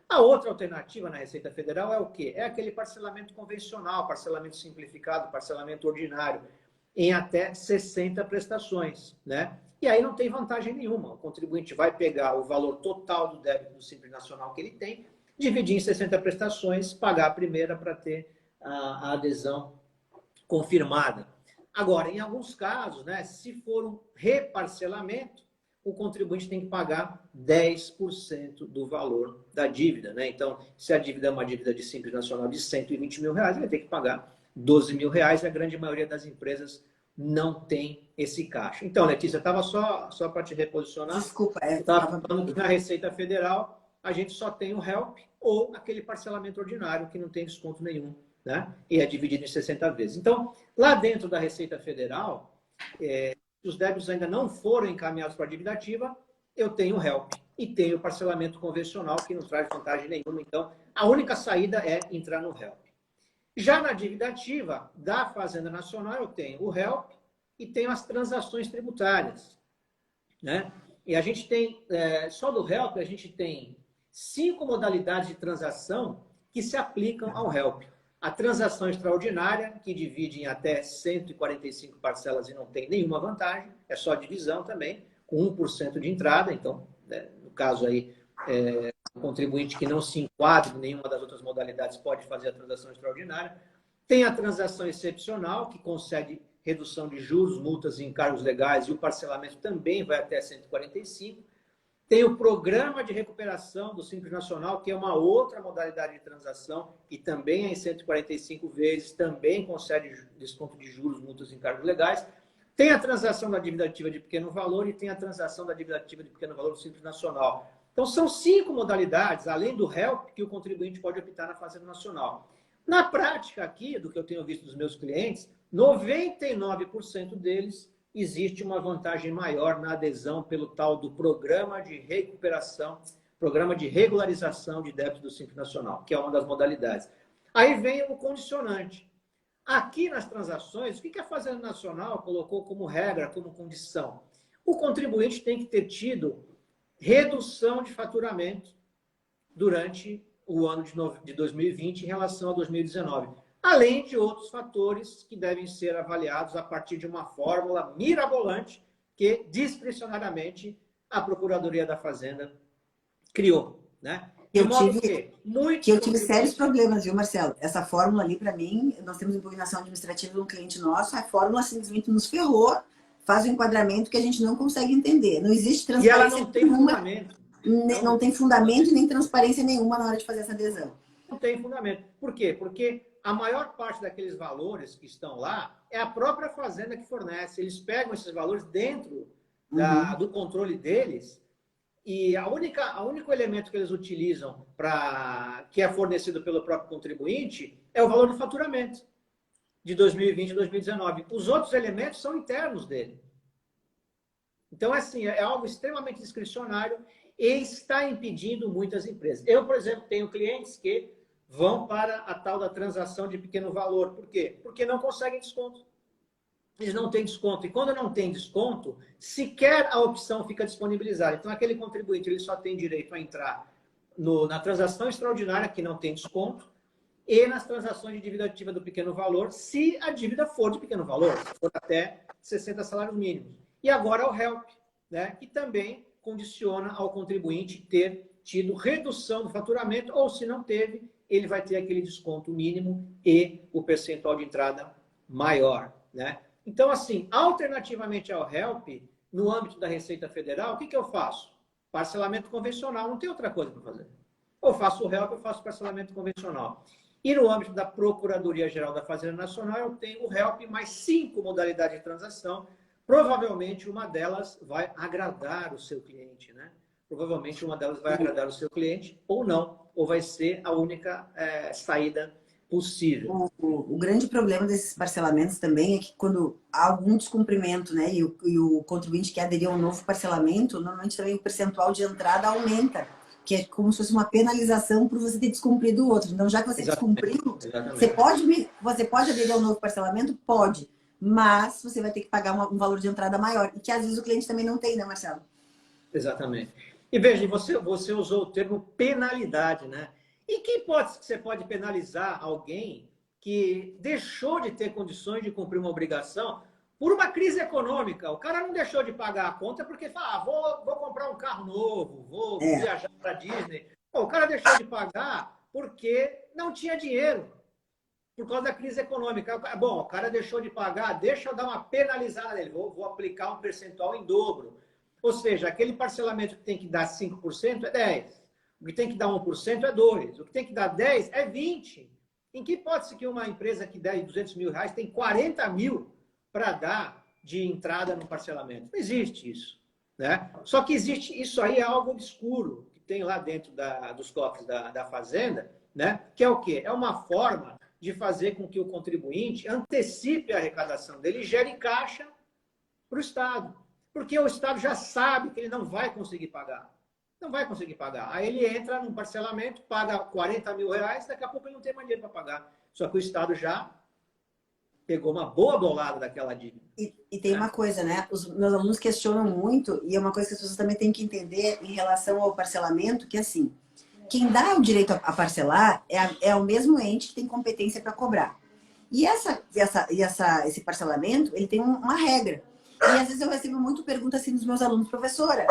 Speaker 2: A outra alternativa na Receita Federal é o quê? É aquele parcelamento convencional, parcelamento simplificado, parcelamento ordinário, em até 60 prestações, né? E aí não tem vantagem nenhuma. O contribuinte vai pegar o valor total do débito do Simples Nacional que ele tem, dividir em 60 prestações, pagar a primeira para ter a adesão confirmada. Agora, em alguns casos, né, se for um reparcelamento, o contribuinte tem que pagar 10% do valor da dívida, né? Então, se a dívida é uma dívida de Simples Nacional de R$120 mil, ele vai ter que pagar R$12 mil, e a grande maioria das empresas não tem esse caixa. Então, Letícia, estava só para te reposicionar.
Speaker 1: Desculpa.
Speaker 2: Estava falando que na Receita Federal a gente só tem o HELP ou aquele parcelamento ordinário que não tem desconto nenhum, né? E é dividido em 60 vezes. Então, lá dentro da Receita Federal, os débitos ainda não foram encaminhados para a dívida ativa, eu tenho o HELP e tenho o parcelamento convencional, que não traz vantagem nenhuma. Então, a única saída é entrar no HELP. Já na dívida ativa da Fazenda Nacional, eu tenho o HELP e tenho as transações tributárias, né? E a gente tem, só do HELP, a gente tem 5 modalidades de transação que se aplicam ao HELP. A transação extraordinária, que divide em até 145 parcelas e não tem nenhuma vantagem, é só divisão também, com 1% de entrada. Então, no caso aí, o contribuinte que não se enquadra em nenhuma das outras modalidades pode fazer a transação extraordinária. Tem a transação excepcional, que concede redução de juros, multas e encargos legais, e o parcelamento também vai até 145. Tem o programa de recuperação do Simples Nacional, que é uma outra modalidade de transação, que também é em 145 vezes, também concede desconto de juros, multas e encargos legais. Tem a transação da dívida ativa de pequeno valor e tem a transação da dívida ativa de pequeno valor do Simples Nacional. Então, são 5 modalidades, além do HELP, que o contribuinte pode optar na Fazenda Nacional. Na prática aqui, do que eu tenho visto dos meus clientes, 99% deles existe uma vantagem maior na adesão pelo tal do programa de recuperação, programa de regularização de débitos do Simples Nacional, que é uma das modalidades. Aí vem o condicionante. Aqui nas transações, o que a Fazenda Nacional colocou como regra, como condição? O contribuinte tem que ter tido redução de faturamento durante o ano de 2020 em relação a 2019. Além de outros fatores que devem ser avaliados a partir de uma fórmula mirabolante que, discricionariamente, a Procuradoria da Fazenda criou, né?
Speaker 1: Eu tive sérios problemas, viu, Marcelo? Essa fórmula ali, para mim, nós temos impugnação administrativa de um cliente nosso, a fórmula simplesmente nos ferrou, faz um enquadramento que a gente não consegue entender. Não existe
Speaker 2: E ela
Speaker 1: transparência
Speaker 2: não tem
Speaker 1: nenhuma,
Speaker 2: fundamento.
Speaker 1: não tem fundamento nem transparência nenhuma na hora de fazer essa adesão.
Speaker 2: Não tem fundamento. Por quê? Porque a maior parte daqueles valores que estão lá é a própria fazenda que fornece. Eles pegam esses valores dentro do controle deles e o único elemento que eles utilizam que é fornecido pelo próprio contribuinte é o valor do faturamento de 2020 e 2019. Os outros elementos são internos dele. Então, assim, é algo extremamente discricionário e está impedindo muitas empresas. Eu, por exemplo, tenho clientes que vão para a tal da transação de pequeno valor. Por quê? Porque não conseguem desconto. Eles não têm desconto. E quando não tem desconto, sequer a opção fica disponibilizada. Então, aquele contribuinte ele só tem direito a entrar na transação extraordinária, que não tem desconto, e nas transações de dívida ativa do pequeno valor, se a dívida for de pequeno valor, se for até 60 salários mínimos. E agora o HELP, né, que também condiciona ao contribuinte ter tido redução do faturamento, ou se não teve, ele vai ter aquele desconto mínimo e o percentual de entrada maior, né? Então, assim, alternativamente ao HELP, no âmbito da Receita Federal, o que eu faço? Parcelamento convencional, não tem outra coisa para fazer. Ou faço o HELP, ou faço parcelamento convencional. E no âmbito da Procuradoria-Geral da Fazenda Nacional, eu tenho o HELP mais 5 modalidades de transação. Provavelmente uma delas vai agradar o seu cliente, né? Provavelmente uma delas vai agradar o seu cliente ou não, ou vai ser a única saída possível.
Speaker 1: O grande problema desses parcelamentos também é que quando há algum descumprimento, né, e o contribuinte quer aderir a um novo parcelamento, normalmente também o percentual de entrada aumenta, que é como se fosse uma penalização por você ter descumprido o outro. Então, já que você descumpriu, você pode aderir a um novo parcelamento? Pode. Mas você vai ter que pagar um valor de entrada maior. E que às vezes o cliente também não tem, né, Marcelo?
Speaker 2: Exatamente. E veja, você usou o termo penalidade, né? E que hipótese que você pode penalizar alguém que deixou de ter condições de cumprir uma obrigação por uma crise econômica? O cara não deixou de pagar a conta porque fala, vou comprar um carro novo, vou viajar para Disney. Pô, o cara deixou de pagar porque não tinha dinheiro, por causa da crise econômica. Bom, o cara deixou de pagar, deixa eu dar uma penalizada nele, vou aplicar um percentual em dobro. Ou seja, aquele parcelamento que tem que dar 5% é 10%. O que tem que dar 1% é 2%. O que tem que dar 10% é 20%. Em que hipótese que uma empresa que der 200 mil reais tem 40 mil para dar de entrada no parcelamento? Não existe isso, né? Só que existe, isso aí é algo obscuro, que tem lá dentro dos cofres da Fazenda, né? Que é o quê? É uma forma de fazer com que o contribuinte antecipe a arrecadação dele e gere caixa para o Estado. Porque o Estado já sabe que ele não vai conseguir pagar. Não vai conseguir pagar. Aí ele entra num parcelamento, paga 40 mil reais, daqui a pouco ele não tem mais dinheiro para pagar. Só que o Estado já pegou uma boa bolada daquela dívida.
Speaker 1: E tem uma coisa, né? Os meus alunos questionam muito, e é uma coisa que as pessoas também têm que entender em relação ao parcelamento, que assim, quem dá o direito a parcelar é o mesmo ente que tem competência para cobrar. E esse parcelamento, ele tem uma regra. E às vezes eu recebo muito pergunta assim dos meus alunos, professora,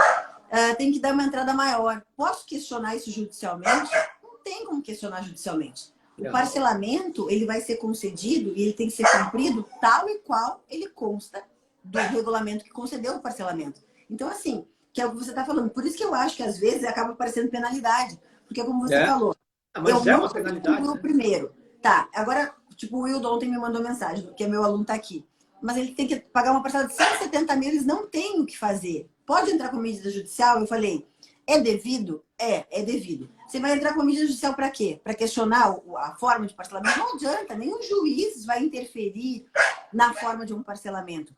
Speaker 1: tem que dar uma entrada maior. Posso questionar isso judicialmente? Não tem como questionar judicialmente. O parcelamento, ele vai ser concedido e ele tem que ser cumprido tal e qual ele consta do regulamento que concedeu o parcelamento. Então, assim, que é o que você está falando. Por isso que eu acho que às vezes acaba parecendo penalidade. Porque como você falou,
Speaker 2: mas
Speaker 1: eu
Speaker 2: é uma penalidade,
Speaker 1: o primeiro. Tá, agora, tipo, o Wildo ontem me mandou mensagem, porque meu aluno está aqui. Mas ele tem que pagar uma parcela de 170 mil, eles não têm o que fazer. Pode entrar com medida judicial? Eu falei, é devido? É devido. Você vai entrar com medida judicial para quê? Para questionar a forma de parcelamento? Não adianta, nenhum juiz vai interferir na forma de um parcelamento.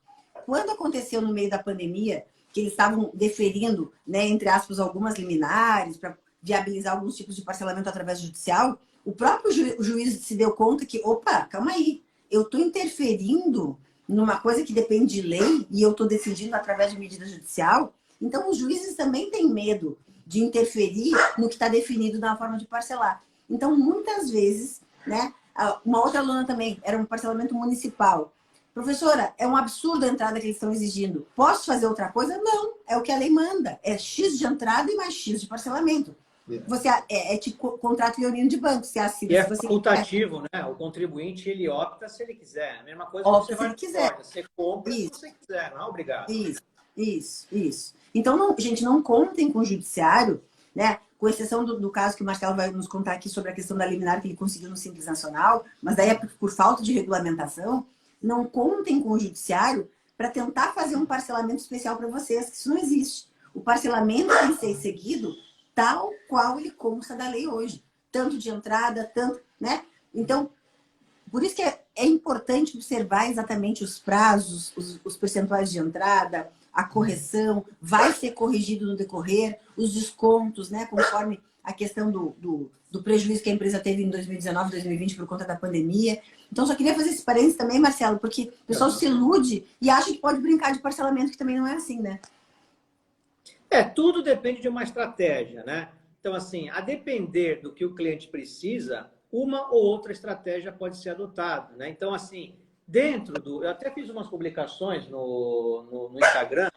Speaker 1: Quando aconteceu no meio da pandemia, que eles estavam deferindo, né, entre aspas, algumas liminares para viabilizar alguns tipos de parcelamento através judicial, o próprio juiz se deu conta que, opa, calma aí, eu estou interferindo numa coisa que depende de lei e eu estou decidindo através de medida judicial. Então, os juízes também têm medo de interferir no que está definido na forma de parcelar. Então, muitas vezes, né, uma outra aluna também, era um parcelamento municipal. Professora, é um absurdo a entrada que eles estão exigindo. Posso fazer outra coisa? Não, é o que a lei manda. É X de entrada e mais X de parcelamento. Você é tipo contrato leonino de banco. Você assina
Speaker 2: E é
Speaker 1: se você quiser.
Speaker 2: facultativo, né? O contribuinte, ele opta se ele quiser. A mesma coisa que
Speaker 1: Opta
Speaker 2: você
Speaker 1: se
Speaker 2: vai
Speaker 1: ele
Speaker 2: na
Speaker 1: quiser.
Speaker 2: loja. Você compra se
Speaker 1: Isso,
Speaker 2: você quiser, não é obrigado.
Speaker 1: isso. Então, não, gente, não contem com o judiciário, né? Com exceção do caso que o Marcelo vai nos contar aqui sobre a questão da liminar que ele conseguiu no Simples Nacional, mas daí é por falta de regulamentação. Não contem com o judiciário para tentar fazer um parcelamento especial para vocês, que isso não existe. O parcelamento tem que ser seguido tal qual ele consta da lei hoje. Tanto de entrada, tanto, né? Então, por isso que é importante observar exatamente os prazos, os percentuais de entrada, a correção, vai ser corrigido no decorrer, os descontos, né, conforme a questão do prejuízo que a empresa teve em 2019, 2020 por conta da pandemia. Então, só queria fazer esse parênteses também, Marcelo, porque o pessoal se ilude e acha que pode brincar de parcelamento, que também não é assim, né?
Speaker 2: Tudo depende de uma estratégia, né? Então, assim, a depender do que o cliente precisa, uma ou outra estratégia pode ser adotada, né? Então, assim, dentro do... Eu até fiz umas publicações no Instagram,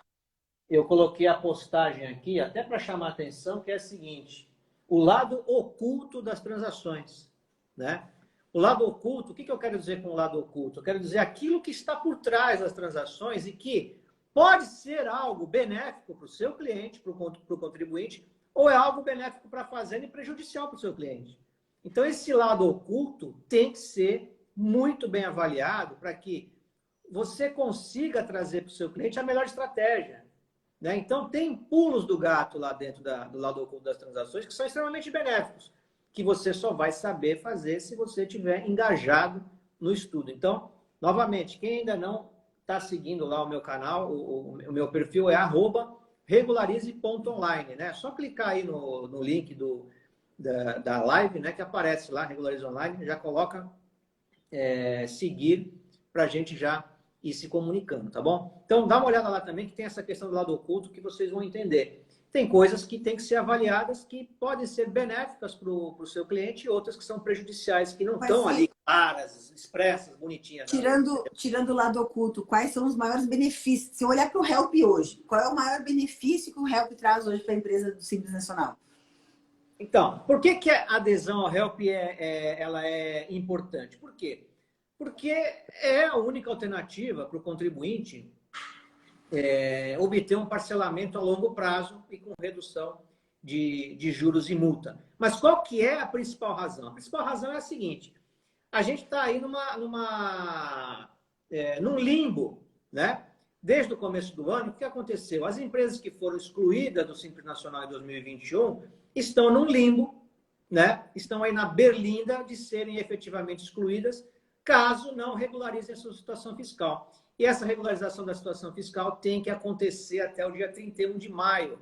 Speaker 2: eu coloquei a postagem aqui, até para chamar a atenção, que é a seguinte: o lado oculto das transações, né? O lado oculto, o que eu quero dizer com o lado oculto? Eu quero dizer aquilo que está por trás das transações e que pode ser algo benéfico para o seu cliente, para o contribuinte, ou é algo benéfico para a fazenda e prejudicial para o seu cliente. Então, esse lado oculto tem que ser muito bem avaliado para que você consiga trazer para o seu cliente a melhor estratégia, né? Então, tem pulos do gato lá dentro do lado oculto das transações que são extremamente benéficos, que você só vai saber fazer se você estiver engajado no estudo. Então, novamente, quem ainda não está seguindo lá o meu canal, o meu perfil é @regularize.online, né? Só clicar aí no link da live, né, que aparece lá, Regularize Online, já coloca seguir para a gente já ir se comunicando, tá bom? Então, dá uma olhada lá também, que tem essa questão do lado oculto que vocês vão entender. Tem coisas que têm que ser avaliadas que podem ser benéficas para o seu cliente e outras que são prejudiciais, que não estão ali claras, expressas, bonitinhas.
Speaker 1: Tirando o lado oculto, quais são os maiores benefícios? Se eu olhar para o Help hoje, qual é o maior benefício que o Help traz hoje para a empresa do Simples Nacional?
Speaker 2: Então, por que a adesão ao Help ela é importante? Por quê? Porque é a única alternativa para o contribuinte obter um parcelamento a longo prazo e com redução de juros e multa. Mas qual que é a principal razão? A principal razão é a seguinte: a gente está aí num limbo, né? Desde o começo do ano, o que aconteceu? As empresas que foram excluídas do Simples Nacional em 2021 estão num limbo, né? Estão aí na berlinda de serem efetivamente excluídas, caso não regularizem a sua situação fiscal. E essa regularização da situação fiscal tem que acontecer até o dia 31 de maio.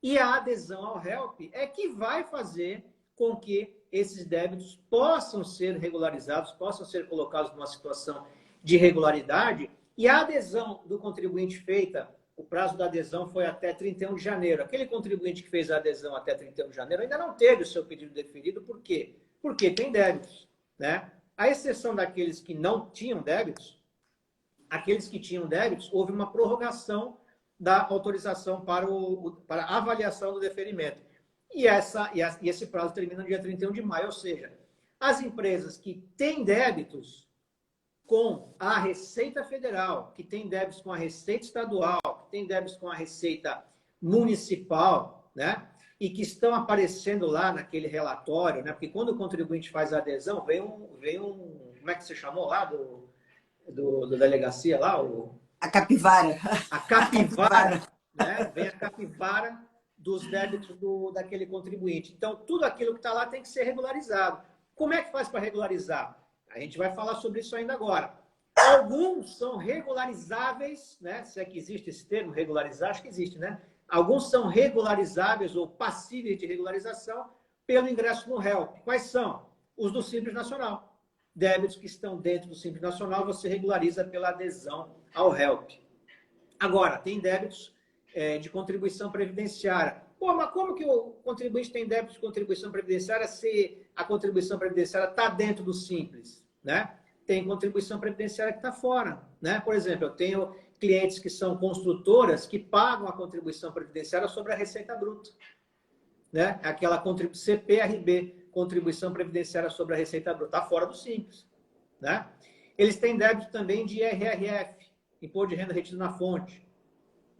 Speaker 2: E a adesão ao HELP é que vai fazer com que esses débitos possam ser regularizados, possam ser colocados numa situação de regularidade. E a adesão do contribuinte feita, o prazo da adesão foi até 31 de janeiro. Aquele contribuinte que fez a adesão até 31 de janeiro ainda não teve o seu pedido deferido. Por quê? Porque tem débitos, né? À exceção daqueles que não tinham débitos, aqueles que tinham débitos, houve uma prorrogação da autorização para a avaliação do deferimento. E esse prazo termina no dia 31 de maio, ou seja, as empresas que têm débitos com a Receita Federal, que têm débitos com a Receita Estadual, que têm débitos com a Receita Municipal, né? E que estão aparecendo lá naquele relatório, né? Porque quando o contribuinte faz a adesão, vem um como é que você chamou lá da delegacia lá?
Speaker 1: A capivara.
Speaker 2: A capivara, né? Vem a capivara dos débitos daquele contribuinte. Então, tudo aquilo que está lá tem que ser regularizado. Como é que faz para regularizar? A gente vai falar sobre isso ainda agora. Alguns são regularizáveis, né? Se é que existe esse termo, regularizar, acho que existe, né? Alguns são regularizáveis ou passíveis de regularização pelo ingresso no HELP. Quais são? Os do Simples Nacional. Débitos que estão dentro do Simples Nacional, você regulariza pela adesão ao HELP. Agora, tem débitos de contribuição previdenciária. Pô, mas como que o contribuinte tem débito de contribuição previdenciária se a contribuição previdenciária está dentro do Simples, né? Tem contribuição previdenciária que está fora, né? Por exemplo, eu tenho clientes que são construtoras que pagam a contribuição previdenciária sobre a receita bruta. né? Aquela CPRB, Contribuição Previdenciária sobre a Receita Bruta, está fora do Simples, né? Eles têm débito também de IRRF, Imposto de Renda Retido na Fonte.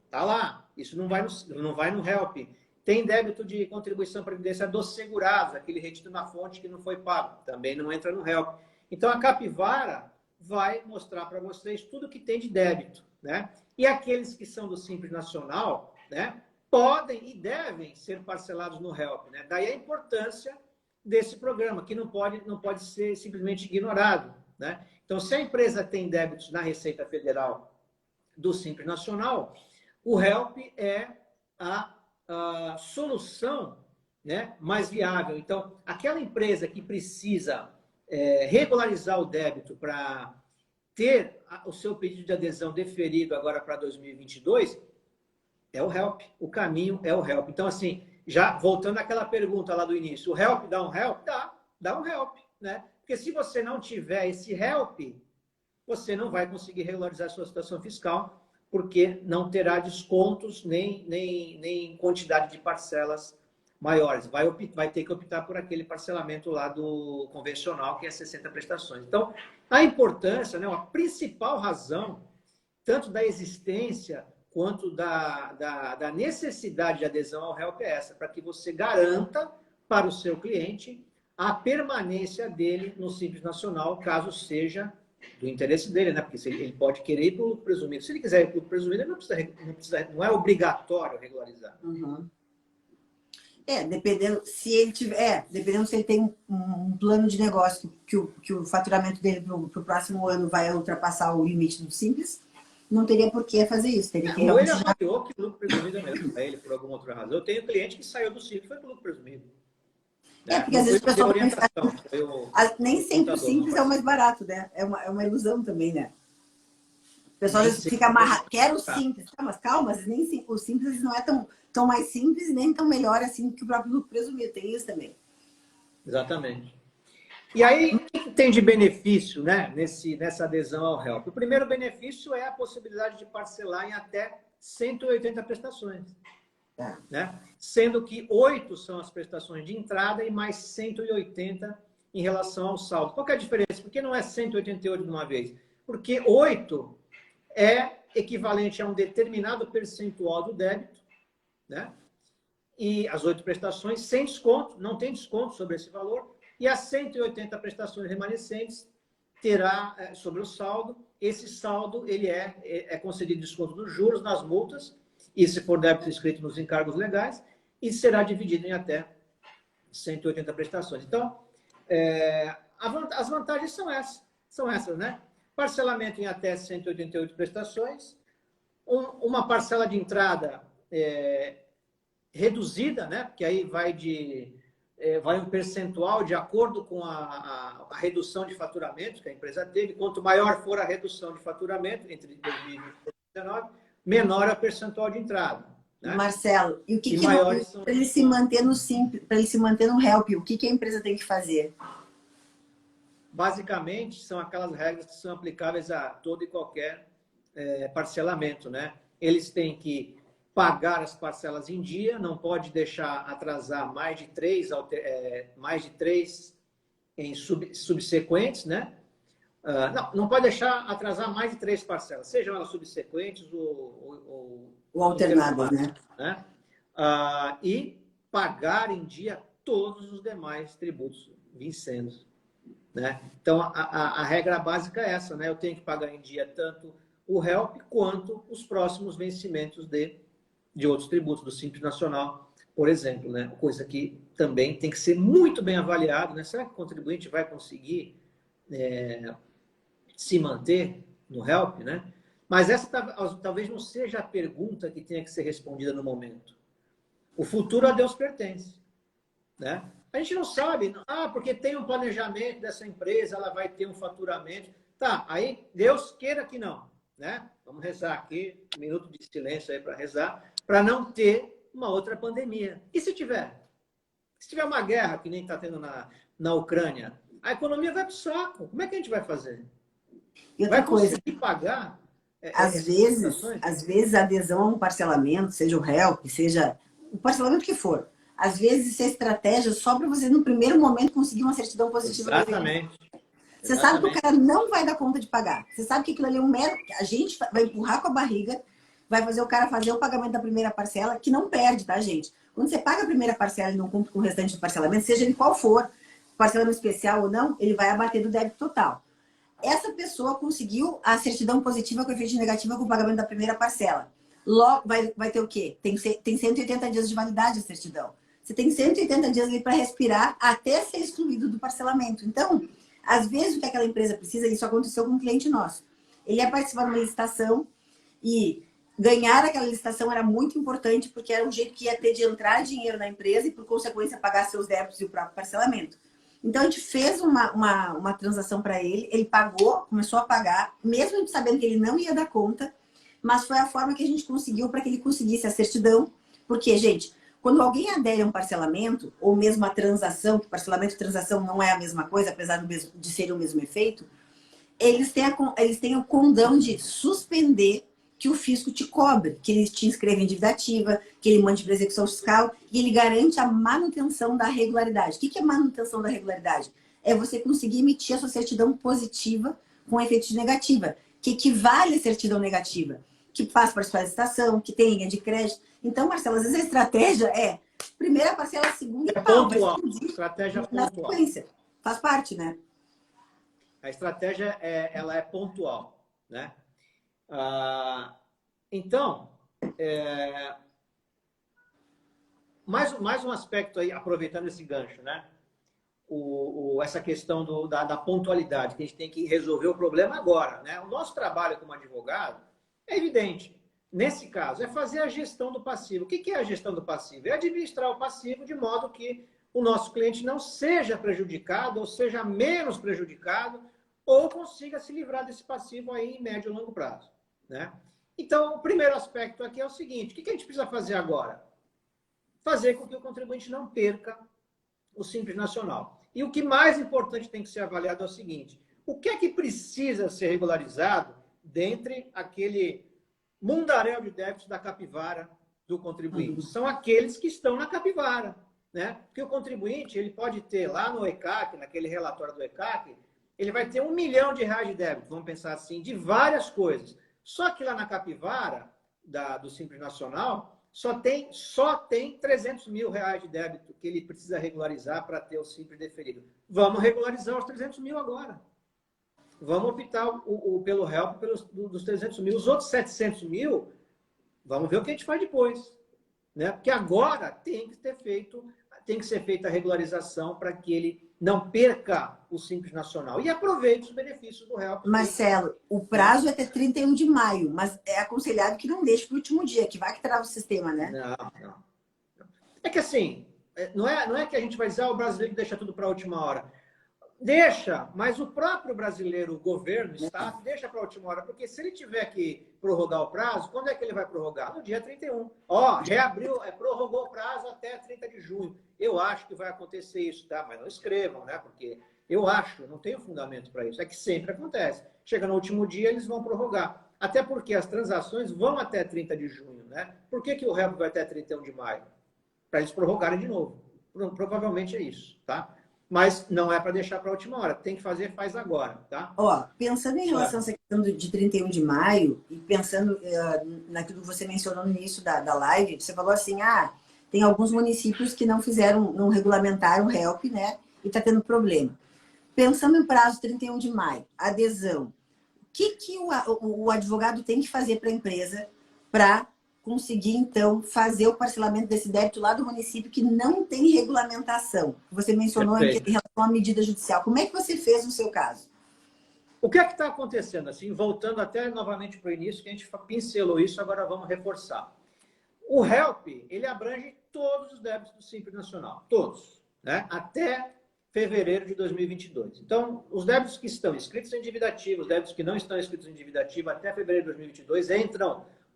Speaker 2: Está lá, isso não vai no HELP. Tem débito de contribuição previdenciária dos segurados, aquele retido na fonte que não foi pago, também não entra no HELP. Então, a Capivara vai mostrar para vocês tudo que tem de débito, né? E aqueles que são do Simples Nacional, né, podem e devem ser parcelados no HELP, né? Daí a importância desse programa, que não pode ser simplesmente ignorado, né? Então, se a empresa tem débitos na Receita Federal do Simples Nacional, o HELP é a solução, né, mais viável. Então, aquela empresa que precisa regularizar o débito para ter o seu pedido de adesão deferido agora para 2022, é o HELP. O caminho é o HELP. Então, assim, já voltando àquela pergunta lá do início, o HELP dá um HELP? Dá um HELP, né? Porque se você não tiver esse HELP, você não vai conseguir regularizar a sua situação fiscal, porque não terá descontos nem quantidade de parcelas maiores. Vai ter que optar por aquele parcelamento lá do convencional, que é 60 prestações. Então, a importância, né, a principal razão, tanto da existência quanto da necessidade de adesão ao HELP é essa, para que você garanta para o seu cliente a permanência dele no Simples Nacional, caso seja do interesse dele, né? Porque ele pode querer ir para o lucro presumido. Se ele quiser ir para o lucro presumido, ele não é obrigatório regularizar.
Speaker 1: Uhum. Dependendo se ele tiver, dependendo se ele tem um plano de negócio que o faturamento dele para o próximo ano vai ultrapassar o limite do Simples, não teria por que fazer isso. Teria que
Speaker 2: ou ele avaliou que o lucro presumido é mesmo para ele, por alguma outra razão. Eu tenho cliente que saiu do Simples e foi para o lucro presumido.
Speaker 1: Porque às vezes o pessoal nem sempre o Simples é o mais barato, né? É uma ilusão também, né? O pessoal às vezes fica amarrado, quer o Simples. Mas calma, nem o Simples não é tão mais simples e nem tão melhor assim que o próprio lucro presumido. Tem isso também.
Speaker 2: Exatamente. E aí, o que tem de benefício, né, nessa adesão ao HELP? O primeiro benefício é a possibilidade de parcelar em até 180 prestações. Né? Sendo que 8 são as prestações de entrada e mais 180 em relação ao saldo. Qual que é a diferença? Por que não é 188 de uma vez? Porque 8 é equivalente a um determinado percentual do débito, né? E as 8 prestações sem desconto, não tem desconto sobre esse valor, e as 180 prestações remanescentes terá sobre o saldo. Esse saldo ele é concedido desconto dos juros, nas multas, e se for débito inscrito nos encargos legais, e será dividido em até 180 prestações. Então, as vantagens são essas, né? Parcelamento em até 188 prestações, uma parcela de entrada reduzida, né? Porque aí vai um percentual de acordo com a redução de faturamento que a empresa teve. Quanto maior for a redução de faturamento entre 2020 e 2019, menor é o percentual de entrada. Né?
Speaker 1: Marcelo, e o que para ele se manter no Simples, para ele se manter no HELP, o que a empresa tem que fazer?
Speaker 2: Basicamente, são aquelas regras que são aplicáveis a todo e qualquer parcelamento, né? Eles têm que pagar as parcelas em dia, não pode deixar atrasar mais de 3 em subsequentes, né? Não pode deixar atrasar mais de 3 parcelas, sejam elas subsequentes ou
Speaker 1: alternadas, né?
Speaker 2: E pagar em dia todos os demais tributos vincendos, né? Então, a regra básica é essa, né? Eu tenho que pagar em dia tanto o HELP quanto os próximos vencimentos de outros tributos do Simples Nacional, por exemplo, né? Coisa que também tem que ser muito bem avaliado, né? Será que o contribuinte vai conseguir se manter no HELP, né? Mas essa talvez não seja a pergunta que tenha que ser respondida no momento. O futuro a Deus pertence, né? A gente não sabe, porque tem um planejamento dessa empresa, ela vai ter um faturamento. Tá, aí Deus queira que não, né? Vamos rezar aqui, um minuto de silêncio aí para rezar, para não ter uma outra pandemia. E se tiver? Se tiver uma guerra, que nem está tendo na Ucrânia, a economia vai para o saco. Como é que a gente vai fazer?
Speaker 1: E outra coisa,
Speaker 2: pagar?
Speaker 1: Às vezes a adesão a um parcelamento, seja o HELP, seja o parcelamento que for, Às vezes, isso é estratégia só para você, no primeiro momento, conseguir uma certidão positiva.
Speaker 2: Exatamente.
Speaker 1: Você sabe que o cara não vai dar conta de pagar. Você sabe que aquilo ali é um mero... A gente vai empurrar com a barriga, vai fazer o cara fazer o pagamento da primeira parcela, que não perde, tá, gente? Quando você paga a primeira parcela e não cumpre com o restante do parcelamento, seja ele qual for, parcelamento especial ou não, ele vai abater do débito total. Essa pessoa conseguiu a certidão positiva com efeito negativo com o pagamento da primeira parcela. Logo, vai ter o quê? Tem 180 dias de validade a certidão. Você tem 180 dias ali para respirar até ser excluído do parcelamento. Então, às vezes, o que aquela empresa precisa, isso aconteceu com um cliente nosso. Ele ia participar de uma licitação e ganhar aquela licitação era muito importante, porque era um jeito que ia ter de entrar dinheiro na empresa e, por consequência, pagar seus débitos e o próprio parcelamento. Então, a gente fez uma transação para ele, ele pagou, começou a pagar, mesmo sabendo que ele não ia dar conta, mas foi a forma que a gente conseguiu para que ele conseguisse a certidão. Porque, gente, quando alguém adere a um parcelamento, ou mesmo a transação, que parcelamento e transação não é a mesma coisa, apesar de ser o mesmo efeito, eles têm o condão de suspender que o fisco te cobre, que ele te inscreva em dívida ativa, que ele mande para execução fiscal e ele garante a manutenção da regularidade. O que é manutenção da regularidade? É você conseguir emitir a sua certidão positiva com efeito negativa, que equivale à certidão negativa, que faz participar da licitação, que tem linha de crédito. Então, Marcelo, às vezes a estratégia é primeira parcela, segunda e pau.
Speaker 2: Pontual. Estratégia
Speaker 1: na
Speaker 2: pontual.
Speaker 1: Sequência. Faz parte, né?
Speaker 2: A estratégia ela é pontual, né? Então, mais um aspecto aí, aproveitando esse gancho, né? Essa questão da pontualidade, que a gente tem que resolver o problema agora, né? O nosso trabalho como advogado é evidente. Nesse caso, é fazer a gestão do passivo. O que é a gestão do passivo? É administrar o passivo de modo que o nosso cliente não seja prejudicado ou seja menos prejudicado ou consiga se livrar desse passivo aí em médio e longo prazo, né? Então, o primeiro aspecto aqui é o seguinte: o que a gente precisa fazer agora? Fazer com que o contribuinte não perca o Simples Nacional. E o que mais importante tem que ser avaliado é o seguinte: o que é que precisa ser regularizado dentre aquele mundaréu de débitos da capivara do contribuinte? São aqueles que estão na capivara, né? Porque o contribuinte, ele pode ter lá no ECAC, naquele relatório do ECAC, ele vai ter R$ 1 milhão de débito, vamos pensar assim, de várias coisas. Só que lá na capivara do Simples Nacional, só tem R$ 300 mil de débito que ele precisa regularizar para ter o Simples deferido. Vamos regularizar os 300 mil agora. Vamos optar pelo HELP dos 300 mil. Os outros 700 mil, vamos ver o que a gente faz depois, né? Porque agora tem que ser feita a regularização para que ele não perca o Simples Nacional e aproveite os benefícios do HELP.
Speaker 1: Marcelo, o prazo é até 31 de maio, mas é aconselhado que não deixe para o último dia, que vai que trava o sistema, né?
Speaker 2: Não. É que assim, não é que a gente vai dizer, o brasileiro deixa tudo para a última hora. Deixa, mas o próprio brasileiro, o governo, o Estado, deixa para a última hora, porque se ele tiver que prorrogar o prazo, quando é que ele vai prorrogar? No dia 31. Reabriu, prorrogou o prazo até 30 de junho. Eu acho que vai acontecer isso, tá? Mas não escrevam, né? Porque eu acho, não tenho fundamento para isso. É que sempre acontece. Chega no último dia, eles vão prorrogar. Até porque as transações vão até 30 de junho, né? Por que o REP vai até 31 de maio? Para eles prorrogarem de novo. Provavelmente é isso, tá? Mas não é para deixar para a última hora. Tem que fazer, faz agora, tá?
Speaker 1: Pensando em relação a essa questão de 31 de maio, e pensando naquilo que você mencionou no início da live, você falou assim, tem alguns municípios que não regulamentaram o HELP, né? E está tendo problema. Pensando em prazo 31 de maio, adesão, o que o advogado tem que fazer para a empresa para conseguir, então, fazer o parcelamento desse débito lá do município que não tem regulamentação? Você mencionou em relação à medida judicial. Como é que você fez no seu caso?
Speaker 2: O que é que está acontecendo? Assim, voltando até novamente para o início, que a gente pincelou isso, agora vamos reforçar. O HELP, ele abrange todos os débitos do Simples Nacional. Todos, né? Até fevereiro de 2022. Então, os débitos que estão inscritos em dívida ativa, os débitos que não estão inscritos em dívida ativa até fevereiro de 2022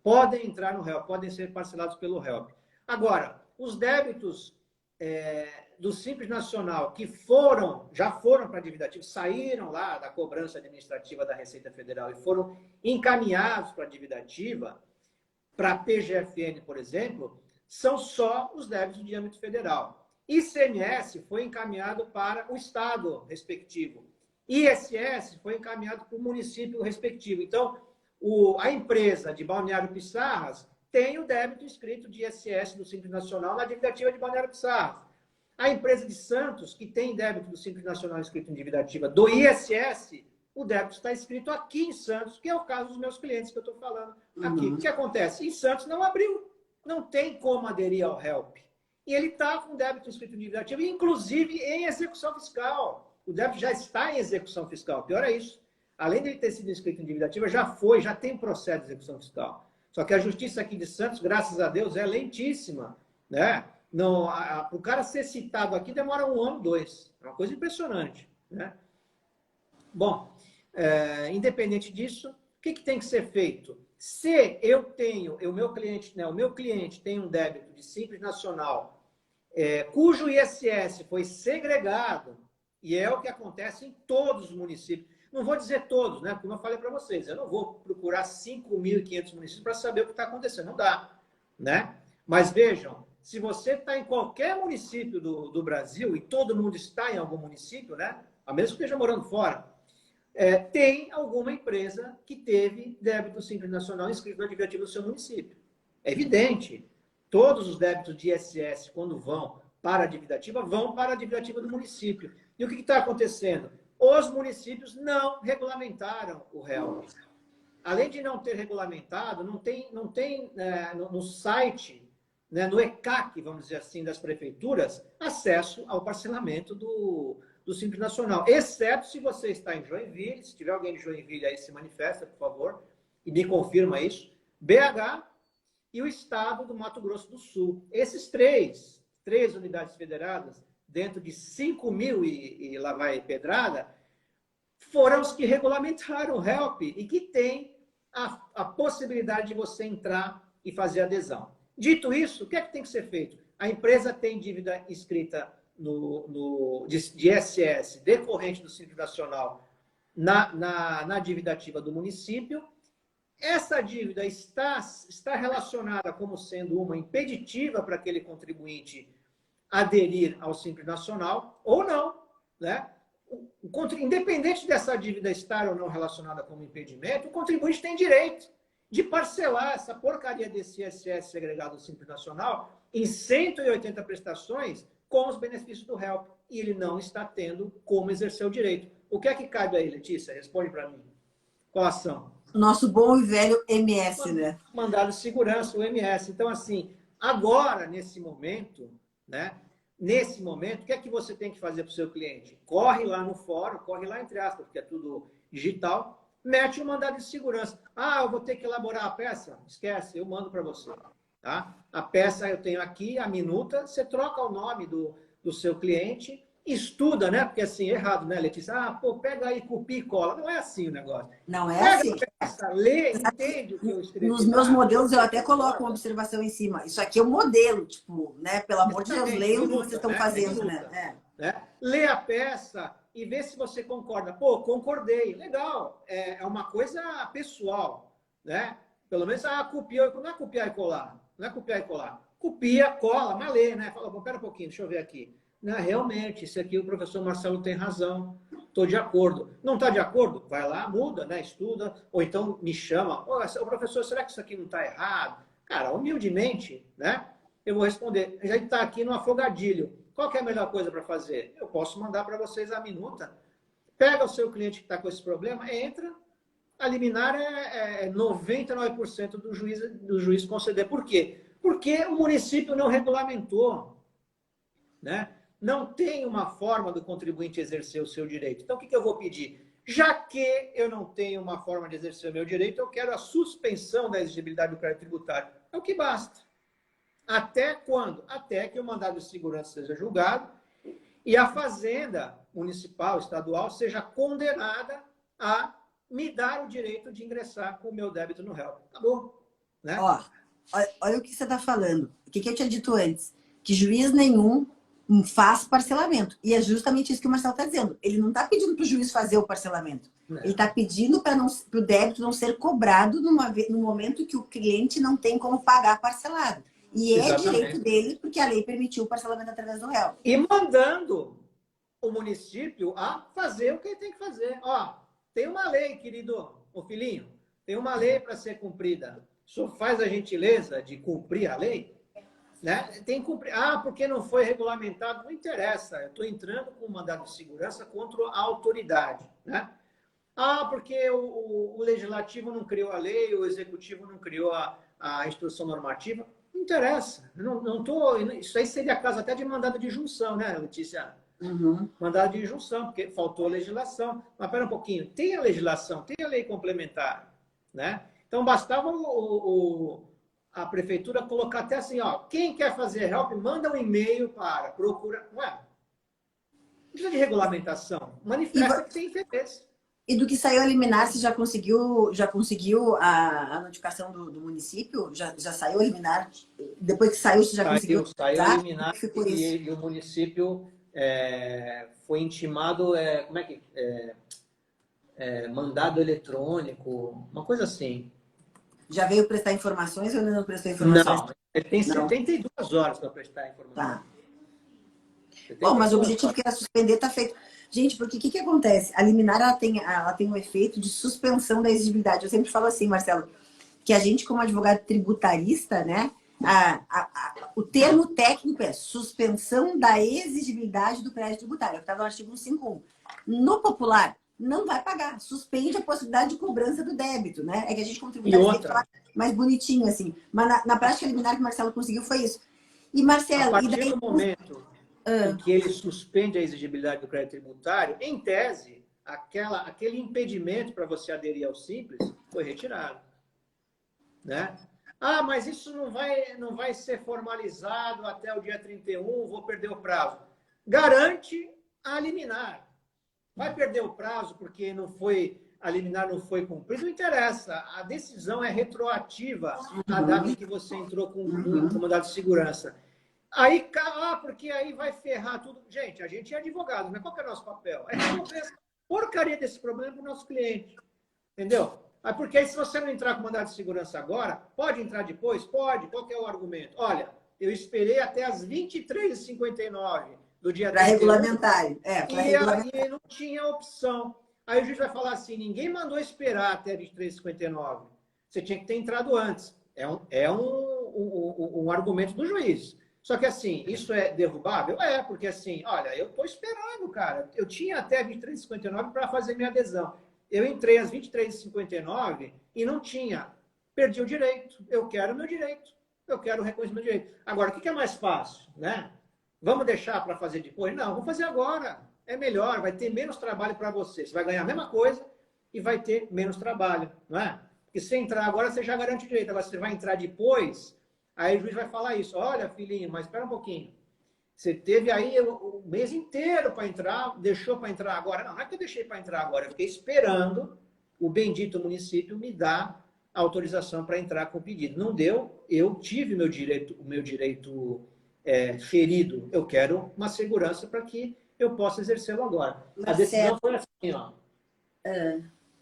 Speaker 2: podem entrar no HELP, podem ser parcelados pelo HELP. Agora, os débitos do Simples Nacional que já foram para a dívida ativa, saíram lá da cobrança administrativa da Receita Federal e foram encaminhados para a dívida ativa, para a PGFN, por exemplo, são só os débitos de âmbito federal. ICMS foi encaminhado para o estado respectivo. ISS foi encaminhado para o município respectivo. Então, a empresa de Balneário Pissarras tem o débito inscrito de ISS do Simples Nacional na dívida ativa de Balneário Pissarras. A empresa de Santos, que tem débito do Simples Nacional inscrito em dívida ativa do ISS, o débito está escrito aqui em Santos, que é o caso dos meus clientes que eu estou falando aqui. O que acontece? Em Santos não abriu, não tem como aderir ao HELP. E ele está com débito inscrito em dívida ativa, inclusive em execução fiscal. O débito já está em execução fiscal. Pior é isso. Além de ele ter sido inscrito em dívida ativa, já tem processo de execução fiscal. Só que a justiça aqui de Santos, graças a Deus, é lentíssima, né? O cara ser citado aqui demora 1 ano, 2. É uma coisa impressionante, né? Bom, independente disso, o que tem que ser feito? Se eu tenho, o meu cliente tem um débito de Simples Nacional, cujo ISS foi segregado, e é o que acontece em todos os municípios. Não vou dizer todos, né? Como eu falei para vocês, eu não vou procurar 5.500 municípios para saber o que está acontecendo. Não dá, né? Mas vejam, se você está em qualquer município do Brasil, e todo mundo está em algum município, né? A menos que esteja morando fora, tem alguma empresa que teve débito Simples Nacional inscrito na dívida ativa do seu município. É evidente. Todos os débitos de ISS, quando vão para a dívida ativa, vão para a dívida ativa do município. E o que está acontecendo? Os municípios não regulamentaram o HELP. Além de não ter regulamentado, não tem no site, né, no ECAC, vamos dizer assim, das prefeituras, acesso ao parcelamento do Simples Nacional. Exceto se você está em Joinville, se tiver alguém de Joinville aí, se manifesta, por favor, e me confirma isso. BH e o estado do Mato Grosso do Sul. Esses três unidades federadas, dentro de 5 mil e lá vai pedrada, foram os que regulamentaram o HELP e que tem a possibilidade de você entrar e fazer adesão. Dito isso, o que é que tem que ser feito? A empresa tem dívida inscrita de ISS decorrente do Simples Nacional na dívida ativa do município. Essa dívida está relacionada como sendo uma impeditiva para aquele contribuinte aderir ao Simples Nacional ou não, né? Independente dessa dívida estar ou não relacionada como impedimento, o contribuinte tem direito de parcelar essa porcaria desse ISS segregado do Simples Nacional em 180 prestações com os benefícios do HELP. E ele não está tendo como exercer o direito. O que é que cabe aí, Letícia? Responde para mim. Qual a ação?
Speaker 1: Nosso bom e velho MS, né?
Speaker 2: Mandado de segurança, o MS. Então, assim, agora, nesse momento, né? Nesse momento, o que é que você tem que fazer para o seu cliente? Corre lá no fórum, corre lá entre aspas, porque é tudo digital, mete um mandado de segurança. Ah, eu vou ter que elaborar a peça? Esquece, eu mando para você. Tá? A peça eu tenho aqui, a minuta, você troca o nome do seu cliente, estuda, né? Porque assim, errado, né, Letícia? Ah, pô, pega aí, copia e cola. Não é assim o negócio.
Speaker 1: Não é
Speaker 2: pega
Speaker 1: assim.
Speaker 2: A peça, lê, entende o que eu escrevi.
Speaker 1: Nos meus modelos eu até coloco uma observação em cima. Isso aqui é um modelo, tipo, né? Pelo amor de Deus, leiam o que vocês estão fazendo, né?
Speaker 2: Lê a peça e vê se você concorda. Pô, concordei. Legal. É uma coisa pessoal, né? Pelo menos, copiou. Não é copiar e colar. Não é copiar e colar. Copia, cola, mas lê, né? Fala, pera um pouquinho, deixa eu ver aqui. Não, realmente, isso aqui o professor Marcelo tem razão. Estou de acordo. Não está de acordo? Vai lá, muda, né? Estuda. Ou então me chama. Ô, professor, será que isso aqui não está errado? Cara, humildemente, né? Eu vou responder. Já está aqui no afogadilho. Qual que é a melhor coisa para fazer? Eu posso mandar para vocês a minuta. Pega o seu cliente que está com esse problema, entra. A liminar é 99% do juiz conceder. Por quê? Porque o município não regulamentou, né? Não tem uma forma do contribuinte exercer o seu direito. Então, o que eu vou pedir? Já que eu não tenho uma forma de exercer o meu direito, eu quero a suspensão da exigibilidade do crédito tributário. É o que basta. Até quando? Até que o mandado de segurança seja julgado e a Fazenda Municipal, estadual, seja condenada a me dar o direito de ingressar com o meu débito no HELP. Acabou. Né?
Speaker 1: Ó, olha o que você está falando. O que eu tinha dito antes? Que juiz nenhum faz parcelamento. E é justamente isso que o Marcelo está dizendo. Ele não está pedindo para o juiz fazer o parcelamento. Ele está pedindo para o débito não ser cobrado no momento que o cliente não tem como pagar parcelado. E é direito
Speaker 2: Exatamente.
Speaker 1: dele, porque a lei permitiu o parcelamento através do réu.
Speaker 2: E mandando o município a fazer o que ele tem que fazer. Ó, tem uma lei, querido, ô filhinho, tem uma lei para ser cumprida. O senhor faz a gentileza de cumprir a lei? Né? Tem que cumprir. Ah, porque não foi regulamentado? Não interessa. Eu estou entrando com um mandado de segurança contra a autoridade. Né? Ah, porque o legislativo não criou a lei, o executivo não criou a instrução normativa. Não interessa. Não tô, isso aí seria caso até de mandado de junção, né, Letícia?
Speaker 1: Uhum.
Speaker 2: Mandado de injunção, porque faltou legislação. Mas espera um pouquinho, tem a legislação, tem a lei complementar, né? Então bastava a prefeitura colocar até assim, ó, quem quer fazer help, manda um e-mail para procura. Ué, não precisa de regulamentação, manifesta que tem interesse.
Speaker 1: E do que saiu a liminar, você já conseguiu a notificação do município? Já saiu a liminar? Depois que saiu, você já conseguiu?
Speaker 2: Saiu a liminar
Speaker 1: E
Speaker 2: o município foi intimado, como é que mandado eletrônico, uma coisa assim.
Speaker 1: Já veio prestar informações ou ainda não prestou informações?
Speaker 2: Não, ele tem 72 horas para prestar informações.
Speaker 1: Tá. Bom, mas o objetivo que era suspender está feito. Gente, porque o que acontece? A liminar ela tem um efeito de suspensão da exigibilidade. Eu sempre falo assim, Marcelo, que a gente, como advogado tributarista, né? O termo técnico é suspensão da exigibilidade do crédito tributário, que está no artigo 151. No popular, não vai pagar, suspende a possibilidade de cobrança do débito, né? É que a gente, como tributarista, tem que falar mais bonitinho, assim. Mas na prática liminar que o Marcelo conseguiu foi isso. E, Marcelo,
Speaker 2: a partir do momento em que ele suspende a exigibilidade do crédito tributário, em tese, aquele impedimento para você aderir ao Simples foi retirado. Né? Ah, mas isso não vai ser formalizado até o dia 31, vou perder o prazo. Garante a liminar. Vai perder o prazo porque a liminar não foi cumprida? Não interessa. A decisão é retroativa à data em que você entrou com o mandado de segurança. Aí, porque aí vai ferrar tudo. Gente, a gente é advogado, mas qual que é o nosso papel? É resolver essa porcaria desse problema para o nosso cliente. Entendeu? Porque aí, se você não entrar com mandado de segurança agora, pode entrar depois? Pode. Qual que é o argumento? Olha, eu esperei até as 23h59 do dia 31.
Speaker 1: Para regulamentar.
Speaker 2: E não tinha opção. Aí o juiz vai falar assim, ninguém mandou esperar até 23h59. Você tinha que ter entrado antes. É um argumento do juiz. Só que assim, isso é derrubável? É, porque assim, olha, eu estou esperando, cara. Eu tinha até 23h59 para fazer minha adesão. Eu entrei às 23h59 e não tinha. Perdi o direito. Eu quero o meu direito. Eu quero o reconhecimento do direito. Agora, o que é mais fácil, né? Vamos deixar para fazer depois? Não, vamos fazer agora. É melhor, vai ter menos trabalho para você. Você vai ganhar a mesma coisa e vai ter menos trabalho, não é? Porque se entrar agora, você já garante o direito. Agora, você vai entrar depois, aí o juiz vai falar isso. Olha, filhinho, mas espera um pouquinho. Você teve aí o mês inteiro para entrar, deixou para entrar agora. Não é que eu deixei para entrar agora, eu fiquei esperando o bendito município me dar a autorização para entrar com o pedido. Não deu, eu tive o meu direito ferido. Eu quero uma segurança para que eu possa exercê-lo agora. A decisão foi assim, ó.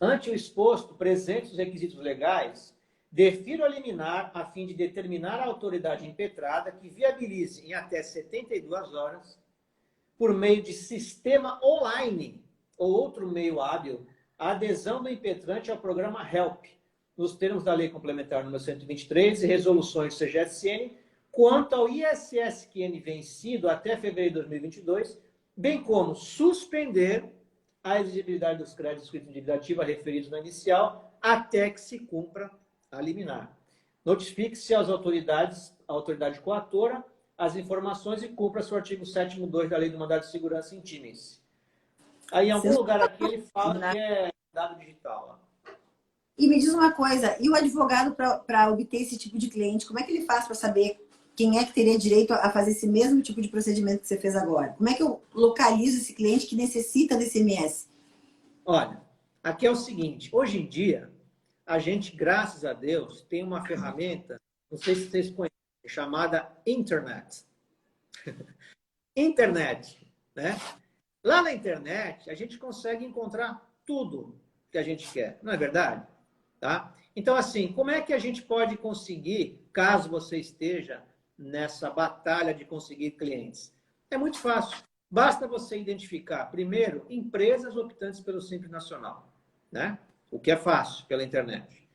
Speaker 2: Ante o exposto, presentes os requisitos legais, defiro a liminar a fim de determinar a autoridade impetrada que viabilize em até 72 horas, por meio de sistema online ou outro meio hábil, a adesão do impetrante ao programa HELP, nos termos da Lei Complementar número 123 e resoluções do CGSN, quanto ao ISSQN vencido até fevereiro de 2022, bem como suspender a exigibilidade dos créditos escritos em dívida ativa referidos na inicial, até que se cumpra a liminar. Notifique-se às autoridades, a autoridade coatora, as informações e cumpra-se o artigo 7º2 da Lei do Mandado de Segurança, intime-se. Aí, em algum lugar aqui, ele fala que é dado digital. Ó.
Speaker 1: E me diz uma coisa, e o advogado, para obter esse tipo de cliente, como é que ele faz para saber quem é que teria direito a fazer esse mesmo tipo de procedimento que você fez agora? Como é que eu localizo esse cliente que necessita desse MS?
Speaker 2: Olha, aqui é o seguinte, hoje em dia, a gente, graças a Deus, tem uma ferramenta, não sei se vocês conhecem, chamada internet. Internet, né? Lá na internet, a gente consegue encontrar tudo que a gente quer, não é verdade? Tá? Então, assim, como é que a gente pode conseguir, caso você esteja nessa batalha de conseguir clientes? É muito fácil. Basta você identificar, primeiro, empresas optantes pelo Simples Nacional, né? O que é fácil pela internet.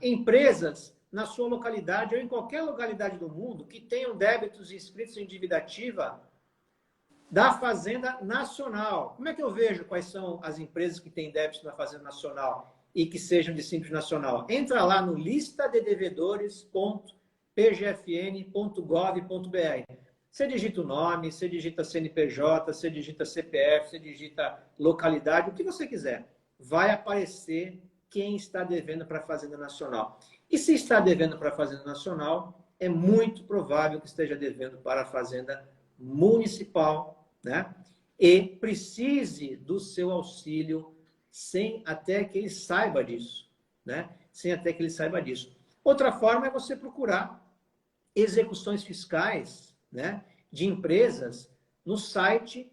Speaker 2: Empresas na sua localidade ou em qualquer localidade do mundo que tenham débitos inscritos em dívida ativa da Fazenda Nacional. Como é que eu vejo quais são as empresas que têm débitos na Fazenda Nacional e que sejam de Simples Nacional? Entra lá no listadedevedores.pgfn.gov.br. Você digita o nome, você digita CNPJ, você digita CPF, você digita localidade, o que você quiser. Vai aparecer quem está devendo para a Fazenda Nacional. E se está devendo para a Fazenda Nacional, é muito provável que esteja devendo para a Fazenda Municipal, né? E precise do seu auxílio sem até que ele saiba disso, né? Sem até que ele saiba disso. Outra forma é você procurar execuções fiscais, né, de empresas no site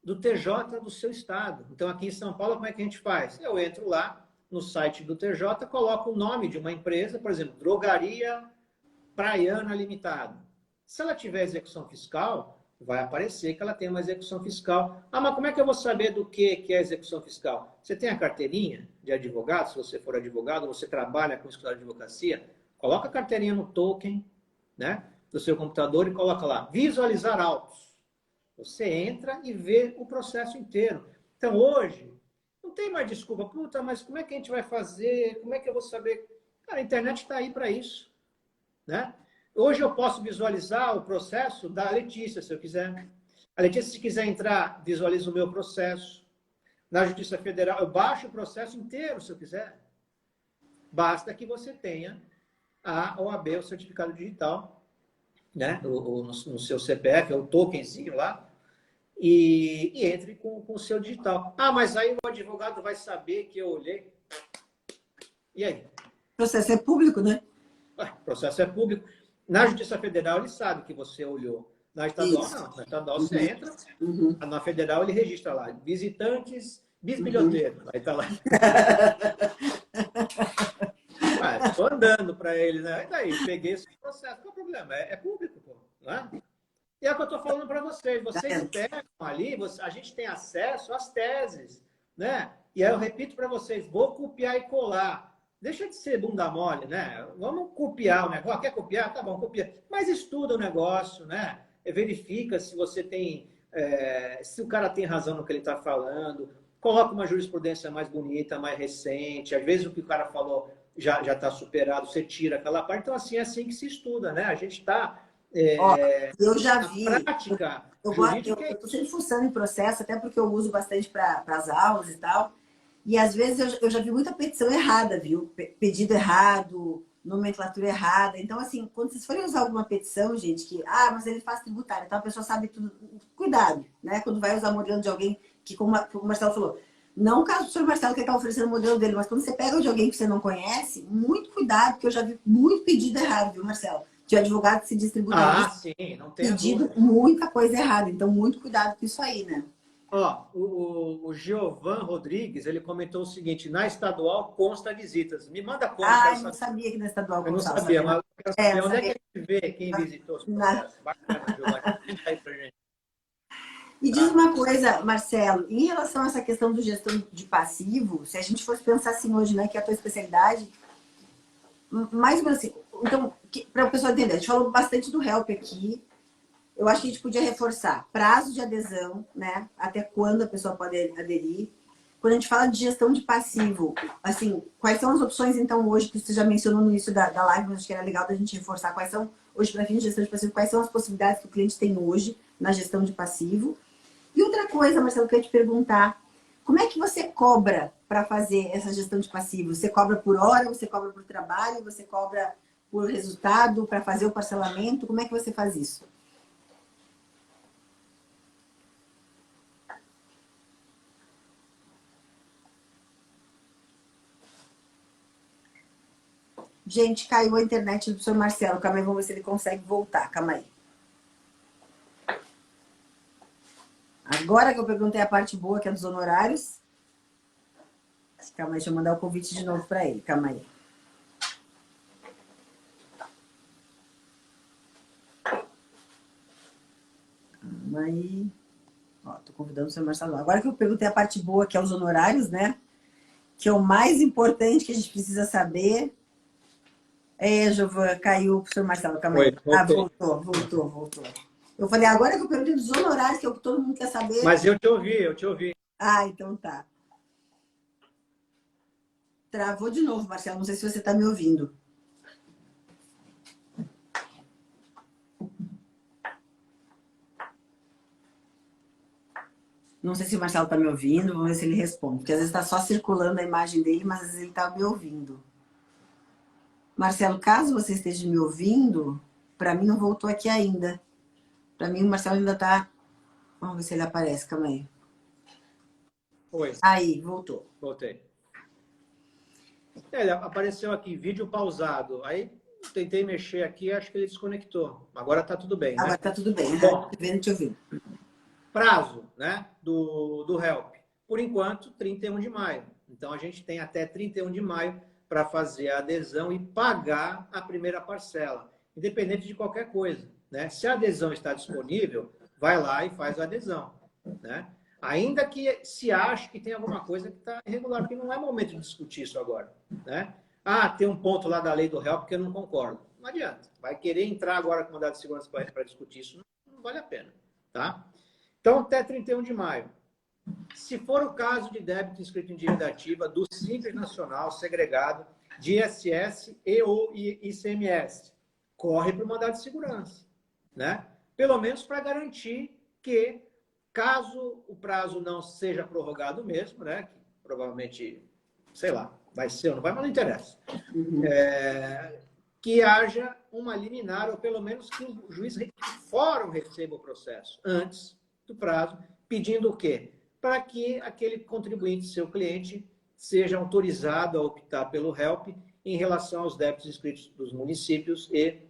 Speaker 2: do TJ do seu estado. Então, aqui em São Paulo, como é que a gente faz? Eu entro lá no site do TJ, coloco o nome de uma empresa, por exemplo, Drogaria Praiana Limitada. Se ela tiver execução fiscal, vai aparecer que ela tem uma execução fiscal. Ah, mas como é que eu vou saber do que é execução fiscal? Você tem a carteirinha de advogado, se você for advogado, você trabalha com escritório de advocacia, coloca a carteirinha no token, né, do seu computador e coloca lá, visualizar autos. Você entra e vê o processo inteiro. Então, hoje, não tem mais desculpa. Puta, mas como é que a gente vai fazer? Como é que eu vou saber? Cara, a internet está aí para isso, né? Hoje eu posso visualizar o processo da Letícia, se eu quiser. A Letícia, se quiser entrar, visualiza o meu processo. Na Justiça Federal, eu baixo o processo inteiro, se eu quiser. Basta que você tenha a OAB, o certificado digital, né? No seu CPF, o tokenzinho lá, e entre com o seu digital. Ah, mas aí o advogado vai saber que eu olhei. E aí?
Speaker 1: O processo é público, né?
Speaker 2: O processo é público. Na Justiça Federal, ele sabe que você olhou. Na estadual,
Speaker 1: Isso.
Speaker 2: não. Na estadual, você entra. Na federal, ele registra lá. Visitantes, bisbilhoteiro. Aí tá lá. Estou andando para ele, né? E daí, peguei esse processo. Qual é o problema? É público, pô, não é? E é o que eu estou falando para vocês. Vocês pegam ali, a gente tem acesso às teses, né? E aí eu repito para vocês, vou copiar e colar. Deixa de ser bunda mole, né? Vamos copiar o negócio. Quer copiar? Tá bom, copia. Mas estuda o negócio, né? Verifica se você tem... se o cara tem razão no que ele está falando. Coloca uma jurisprudência mais bonita, mais recente. Às vezes o que o cara falou já está superado, você tira aquela parte. Então, assim, é assim que se estuda, né? A gente está...
Speaker 1: eu já vi.
Speaker 2: Prática
Speaker 1: Eu
Speaker 2: jurídica
Speaker 1: estou sempre fuçando em processo, até porque eu uso bastante para as aulas e tal. E às vezes eu já vi muita petição errada, viu? Pedido errado, nomenclatura errada. Então, assim, quando vocês forem usar alguma petição, gente, mas ele faz tributário, então a pessoa sabe tudo. Cuidado, né? Quando vai usar o modelo de alguém que, como o Marcelo falou, não o caso do senhor Marcelo que está oferecendo o modelo dele, mas quando você pega de alguém que você não conhece, muito cuidado, porque eu já vi muito pedido errado, viu, Marcelo? De advogado que se diz tributarista.
Speaker 2: Sim, não tem
Speaker 1: Pedido muita coisa errada. Então, muito cuidado com isso aí, né?
Speaker 2: Ó, o Giovan Rodrigues, ele comentou o seguinte, na estadual consta visitas. Me manda como.
Speaker 1: Eu não sabia que na estadual
Speaker 2: constava. Eu não
Speaker 1: sabia,
Speaker 2: sabia, mas eu quero saber onde
Speaker 1: sabia.
Speaker 2: é que a gente vê quem visitou os processos. Bacana, Giovan. Conta aí pra gente.
Speaker 1: E diz uma coisa, Marcelo, em relação a essa questão do gestão de passivo, se a gente fosse pensar assim hoje, né, que é a tua especialidade, mais ou menos assim, então, para o pessoal entender, a gente falou bastante do Help aqui, eu acho que a gente podia reforçar prazo de adesão, né, até quando a pessoa pode aderir. Quando a gente fala de gestão de passivo, assim, quais são as opções, então, hoje, que você já mencionou no início da live, mas acho que era legal da gente reforçar, quais são, hoje, para fins de gestão de passivo, quais são as possibilidades que o cliente tem hoje na gestão de passivo. E outra coisa, Marcelo, que eu ia te perguntar, como é que você cobra para fazer essa gestão de passivo? Você cobra por hora, você cobra por trabalho, você cobra por resultado, para fazer o parcelamento? Como é que você faz isso? Gente, caiu a internet do professor Marcelo. Calma aí, vamos ver se ele consegue voltar. Calma aí. Agora que eu perguntei a parte boa, que é dos honorários. Calma aí, deixa eu mandar o convite de novo para ele. Calma aí. aí. Ó, tô convidando o senhor Marcelo. Agora que eu perguntei a parte boa, que é os honorários, né? Que é o mais importante que a gente precisa saber. Giovana, caiu o senhor Marcelo, calma aí.
Speaker 2: Oi, voltei.
Speaker 1: Voltou. Eu falei, agora que eu perguntei dos honorários, que é o que todo mundo quer saber.
Speaker 2: Mas eu te ouvi, eu te ouvi.
Speaker 1: Ah, então tá. Travou de novo, Marcelo. Não sei se você está me ouvindo. Não sei se o Marcelo está me ouvindo. Vamos ver se ele responde. Porque às vezes está só circulando a imagem dele, mas às vezes ele está me ouvindo. Marcelo, caso você esteja me ouvindo, para mim não voltou aqui ainda. Para mim o Marcelo ainda está... Vamos ver se ele aparece. Calma aí.
Speaker 2: Oi.
Speaker 1: Aí, voltou.
Speaker 2: Voltei. Ele apareceu aqui, vídeo pausado. Aí tentei mexer aqui, acho que ele desconectou. Agora está tudo bem, né?
Speaker 1: Agora está tudo bem.
Speaker 2: Bom,
Speaker 1: vendo, te ouvindo.
Speaker 2: prazo, né, do HELP. Por enquanto, 31 de maio. Então, a gente tem até 31 de maio para fazer a adesão e pagar a primeira parcela, independente de qualquer coisa, né? Se a adesão está disponível, vai lá e faz a adesão, né? Ainda que se ache que tem alguma coisa que está irregular, porque não é momento de discutir isso agora, né? Ah, tem um ponto lá da lei do HELP que eu não concordo. Não adianta. Vai querer entrar agora com mandado de segurança para discutir isso, não vale a pena, tá? Então, até 31 de maio. Se for o caso de débito inscrito em dívida ativa do Simples Nacional segregado de ISS e ou ICMS, corre para o mandado de segurança, né? Pelo menos para garantir que, caso o prazo não seja prorrogado mesmo, né? Que provavelmente, sei lá, vai ser ou não vai, mas não interessa. Que haja uma liminar, ou pelo menos que o juiz de fórum receba o processo antes do prazo, pedindo o quê? Para que aquele contribuinte, seu cliente, seja autorizado a optar pelo HELP em relação aos débitos inscritos dos municípios e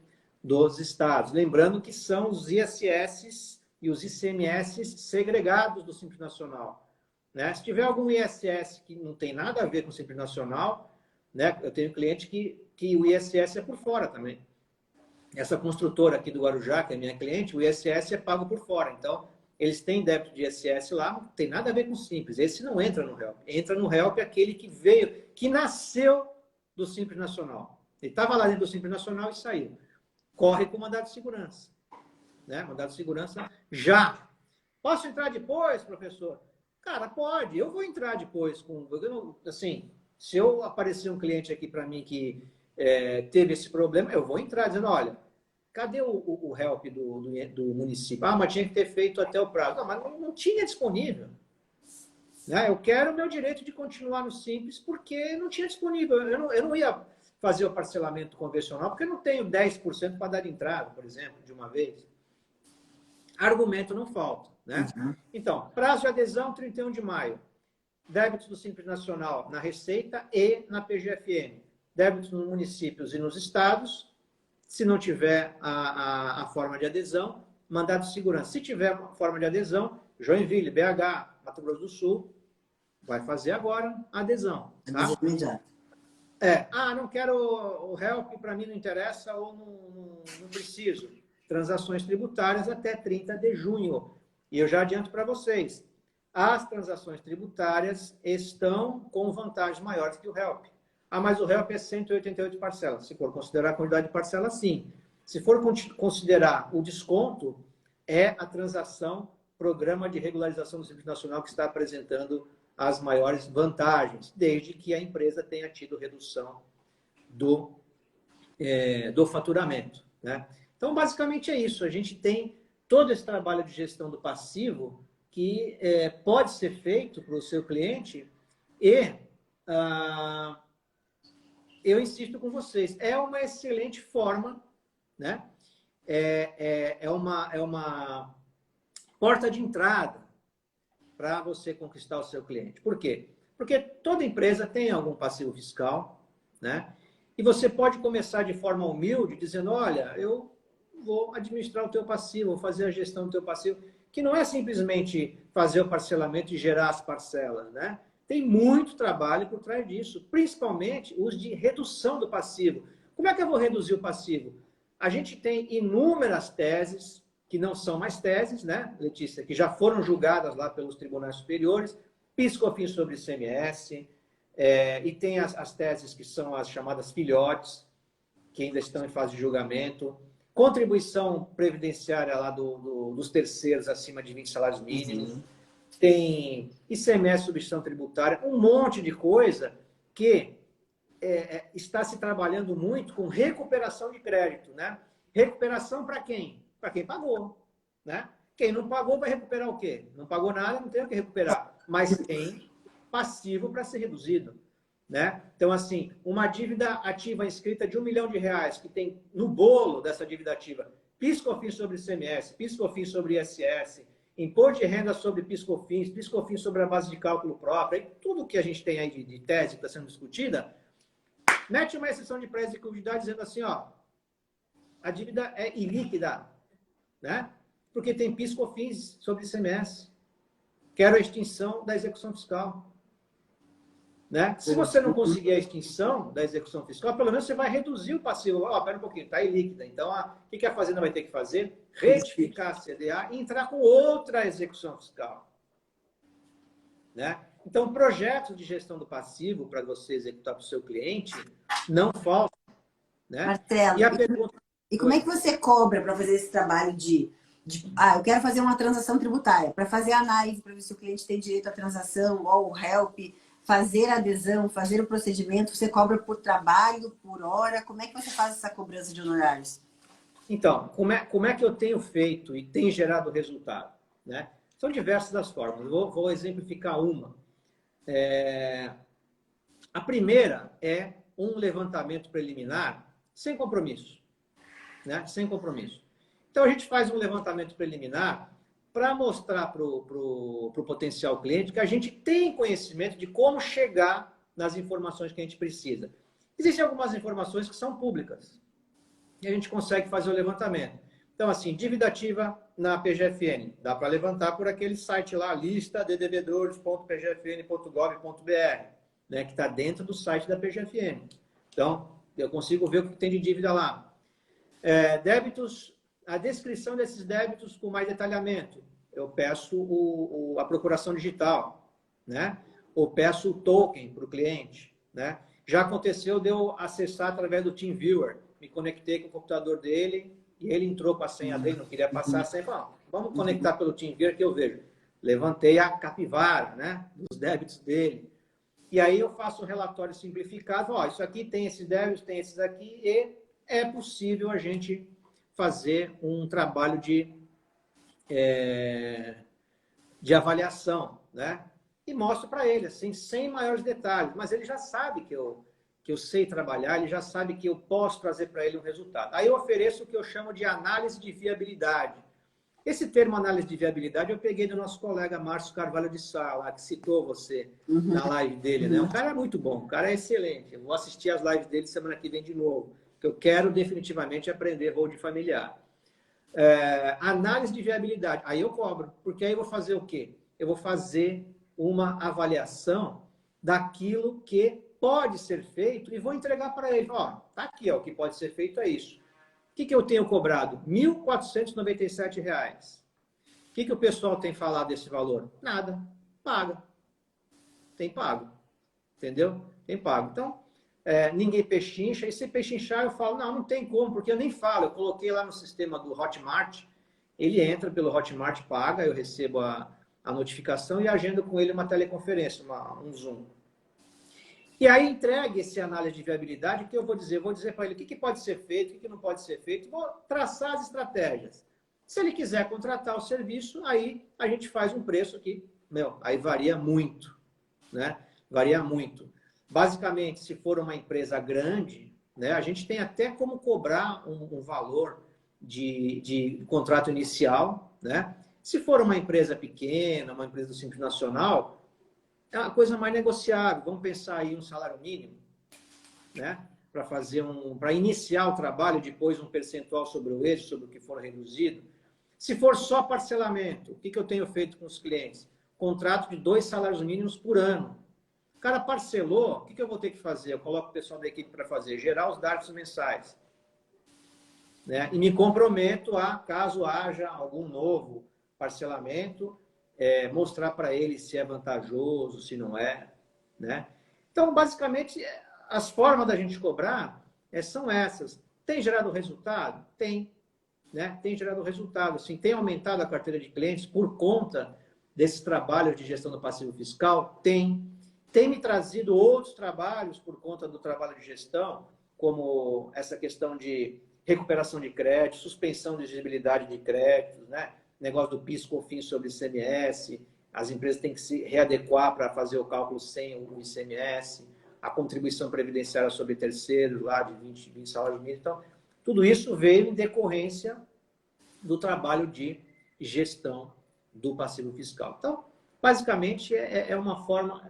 Speaker 2: dos estados. Lembrando que são os ISS e os ICMS segregados do Simples Nacional, né? Se tiver algum ISS que não tem nada a ver com o Simples Nacional, né? Eu tenho cliente que o ISS é por fora também. Essa construtora aqui do Guarujá, que é minha cliente, o ISS é pago por fora. Então, eles têm débito de ISS lá, não tem nada a ver com o Simples. Esse não entra no HELP. Entra no HELP aquele que veio, que nasceu do Simples Nacional. Ele estava lá dentro do Simples Nacional e saiu. Corre com mandado de segurança, né? Mandado de segurança já. Posso entrar depois, professor? Cara, pode. Eu vou entrar depois. Assim, se eu aparecer um cliente aqui para mim que teve esse problema, eu vou entrar dizendo, olha, cadê o HELP do município? Ah, mas tinha que ter feito até o prazo. Não, mas não tinha disponível. Né? Eu quero o meu direito de continuar no Simples porque não tinha disponível. Eu não ia fazer o parcelamento convencional porque eu não tenho 10% para dar de entrada, por exemplo, de uma vez. Argumento não falta. Né?
Speaker 1: Uhum.
Speaker 2: Então, prazo de adesão, 31 de maio. Débitos do Simples Nacional na Receita e na PGFN. Débitos nos municípios e nos estados. Se não tiver a forma de adesão, mandado de segurança. Se tiver uma forma de adesão, Joinville, BH, Mato Grosso do Sul, vai fazer agora a adesão. Tá? Não quero o HELP, para mim não interessa ou não preciso. Transações tributárias até 30 de junho. E eu já adianto para vocês, as transações tributárias estão com vantagens maiores que o HELP. Ah, mas o HELP é 188 parcelas. Se for considerar a quantidade de parcelas, sim. Se for considerar o desconto, é a transação Programa de Regularização do Simples Nacional que está apresentando as maiores vantagens, desde que a empresa tenha tido redução do faturamento. Né? Então, basicamente é isso. A gente tem todo esse trabalho de gestão do passivo que pode ser feito para o seu cliente e... eu insisto com vocês, é uma excelente forma, né? É uma porta de entrada para você conquistar o seu cliente. Por quê? Porque toda empresa tem algum passivo fiscal, né? E você pode começar de forma humilde, dizendo, olha, eu vou administrar o teu passivo, vou fazer a gestão do teu passivo, que não é simplesmente fazer o parcelamento e gerar as parcelas, né? Tem muito trabalho por trás disso, principalmente os de redução do passivo. Como é que eu vou reduzir o passivo? A gente tem inúmeras teses, que não são mais teses, né, Letícia, que já foram julgadas lá pelos tribunais superiores, PIS/COFINS sobre ICMS, e tem as teses que são as chamadas filhotes, que ainda estão em fase de julgamento, contribuição previdenciária lá dos terceiros acima de 20 salários mínimos, tem ICMS, substituição tributária, um monte de coisa que está se trabalhando muito com recuperação de crédito, né? Recuperação para quem? Para quem pagou, né? Quem não pagou vai recuperar o quê? Não pagou nada, não tem o que recuperar, mas tem passivo para ser reduzido, né? Então, assim, uma dívida ativa inscrita de R$ 1 milhão, que tem no bolo dessa dívida ativa PIS/COFINS sobre ICMS, PIS/COFINS sobre ISS, imposto de renda sobre PIS/COFINS, PIS/COFINS sobre a base de cálculo própria, e tudo que a gente tem aí de tese que está sendo discutida, mete uma exceção de pré-executividade dizendo assim, ó, a dívida é ilíquida, né? Porque tem PIS/COFINS sobre ICMS. Quero a extinção da execução fiscal. Né? Se você não conseguir a extinção da execução fiscal, pelo menos você vai reduzir o passivo. Ó, pera um pouquinho, está ilíquida. Então, o que a Fazenda vai ter que fazer? Retificar a CDA e entrar com outra execução fiscal. Né? Então, projetos de gestão do passivo para você executar para o seu cliente não faltam. Né?
Speaker 1: Marcelo, e como é que você cobra para fazer esse trabalho eu quero fazer uma transação tributária, para fazer a análise, para ver se o cliente tem direito à transação, ou o help, fazer a adesão, fazer o procedimento, você cobra por trabalho, por hora? Como é que você faz essa cobrança de honorários?
Speaker 2: Então, como é que eu tenho feito e tem gerado resultado? Né? São diversas as formas. Vou exemplificar uma. A primeira é um levantamento preliminar sem compromisso. Né? Sem compromisso. Então, a gente faz um levantamento preliminar para mostrar para o potencial cliente que a gente tem conhecimento de como chegar nas informações que a gente precisa. Existem algumas informações que são públicas e a gente consegue fazer o levantamento. Então, assim, dívida ativa na PGFN, dá para levantar por aquele site lá, lista de devedores.pgfn.gov.br, né, que está dentro do site da PGFN. Então, eu consigo ver o que tem de dívida lá. Débitos, a descrição desses débitos com mais detalhamento. Eu peço a procuração digital, né? Ou peço o token para o cliente, né? Já aconteceu de eu acessar através do TeamViewer. Me conectei com o computador dele e ele entrou com a senha dele, não queria passar a senha. Falei, vamos conectar pelo TeamViewer que eu vejo. Levantei a capivara, né? Dos débitos dele. E aí eu faço um relatório simplificado. Ó, isso aqui tem esses débitos, tem esses aqui, e é possível a gente fazer um trabalho de avaliação, né? E mostro para ele, assim, sem maiores detalhes. Mas ele já sabe que eu sei trabalhar, ele já sabe que eu posso trazer para ele um resultado. Aí eu ofereço o que eu chamo de análise de viabilidade. Esse termo análise de viabilidade eu peguei do nosso colega Márcio Carvalho de Sá, lá, que citou você na live dele, né? Um cara muito bom, um cara é excelente. Eu vou assistir as lives dele semana que vem de novo, porque eu quero definitivamente aprender hold familiar. Análise de viabilidade. Aí eu cobro, porque aí eu vou fazer o quê? Eu vou fazer uma avaliação daquilo que pode ser feito e vou entregar para ele. Ó, tá aqui, ó, o que pode ser feito é isso. O que eu tenho cobrado? R$ 1.497. O que o pessoal tem falado desse valor? Nada. Paga. Tem pago. Entendeu? Tem pago. Então, ninguém pechincha. E se pechinchar, eu falo, não tem como, porque eu nem falo. Eu coloquei lá no sistema do Hotmart. Ele entra pelo Hotmart, paga, eu recebo a notificação e agendo com ele uma teleconferência, um Zoom. E aí entregue esse análise de viabilidade que eu vou dizer para ele o que pode ser feito, o que não pode ser feito, vou traçar as estratégias. Se ele quiser contratar o serviço, aí a gente faz um preço que, aí varia muito, né? Varia muito. Basicamente, se for uma empresa grande, né, a gente tem até como cobrar um valor de contrato inicial, né? Se for uma empresa pequena, uma empresa do Simples Nacional, é uma coisa mais negociável. Vamos pensar aí um salário mínimo, né? Para iniciar o trabalho, depois um percentual sobre o eixo, sobre o que for reduzido. Se for só parcelamento, o que eu tenho feito com os clientes? Contrato de 2 salários mínimos por ano. O cara parcelou, o que eu vou ter que fazer? Eu coloco o pessoal da equipe para fazer, gerar os dados mensais. né? E me comprometo a, caso haja algum novo parcelamento, mostrar para ele se é vantajoso, se não é, né? Então, basicamente, as formas da gente cobrar são essas. Tem gerado resultado? Tem, né? Tem gerado resultado. Assim, tem aumentado a carteira de clientes por conta desses trabalhos de gestão do passivo fiscal? Tem. Tem me trazido outros trabalhos por conta do trabalho de gestão, como essa questão de recuperação de crédito, suspensão de exigibilidade de créditos, né? Negócio do PIS/COFINS sobre ICMS, as empresas têm que se readequar para fazer o cálculo sem o ICMS, a contribuição previdenciária sobre terceiros, lá de 20 salários mínimos. Então, tudo isso veio em decorrência do trabalho de gestão do passivo fiscal. Então, basicamente, é uma forma,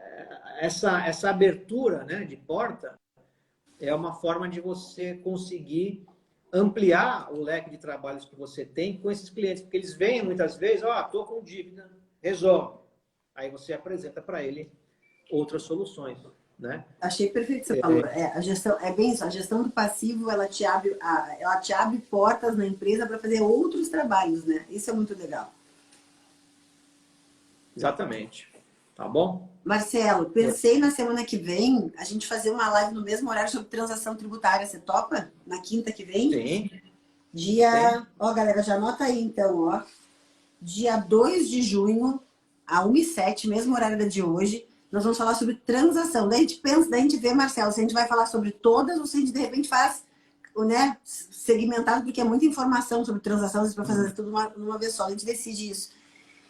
Speaker 2: essa abertura, né, de porta é uma forma de você conseguir ampliar o leque de trabalhos que você tem com esses clientes, porque eles vêm muitas vezes, estou com dívida, resolve. Aí você apresenta para ele outras soluções, né?
Speaker 1: Achei perfeito o que você falou. A gestão, é bem isso, a gestão do passivo, ela te abre portas na empresa para fazer outros trabalhos, né? Isso é muito legal.
Speaker 2: Exatamente. Tá bom?
Speaker 1: Marcelo, pensei na semana que vem a gente fazer uma live no mesmo horário sobre transação tributária. Você topa? Na quinta que vem?
Speaker 2: Sim.
Speaker 1: Dia...
Speaker 2: Sim.
Speaker 1: Ó, galera, já anota aí então, ó. Dia 2 de junho, a 1h07, mesmo horário da de hoje, nós vamos falar sobre transação. Daí a gente pensa, daí a gente vê, Marcelo, se a gente vai falar sobre todas ou se a gente de repente faz, né, segmentado, porque é muita informação sobre transação, às vezes para fazer tudo numa vez só. A gente decide isso.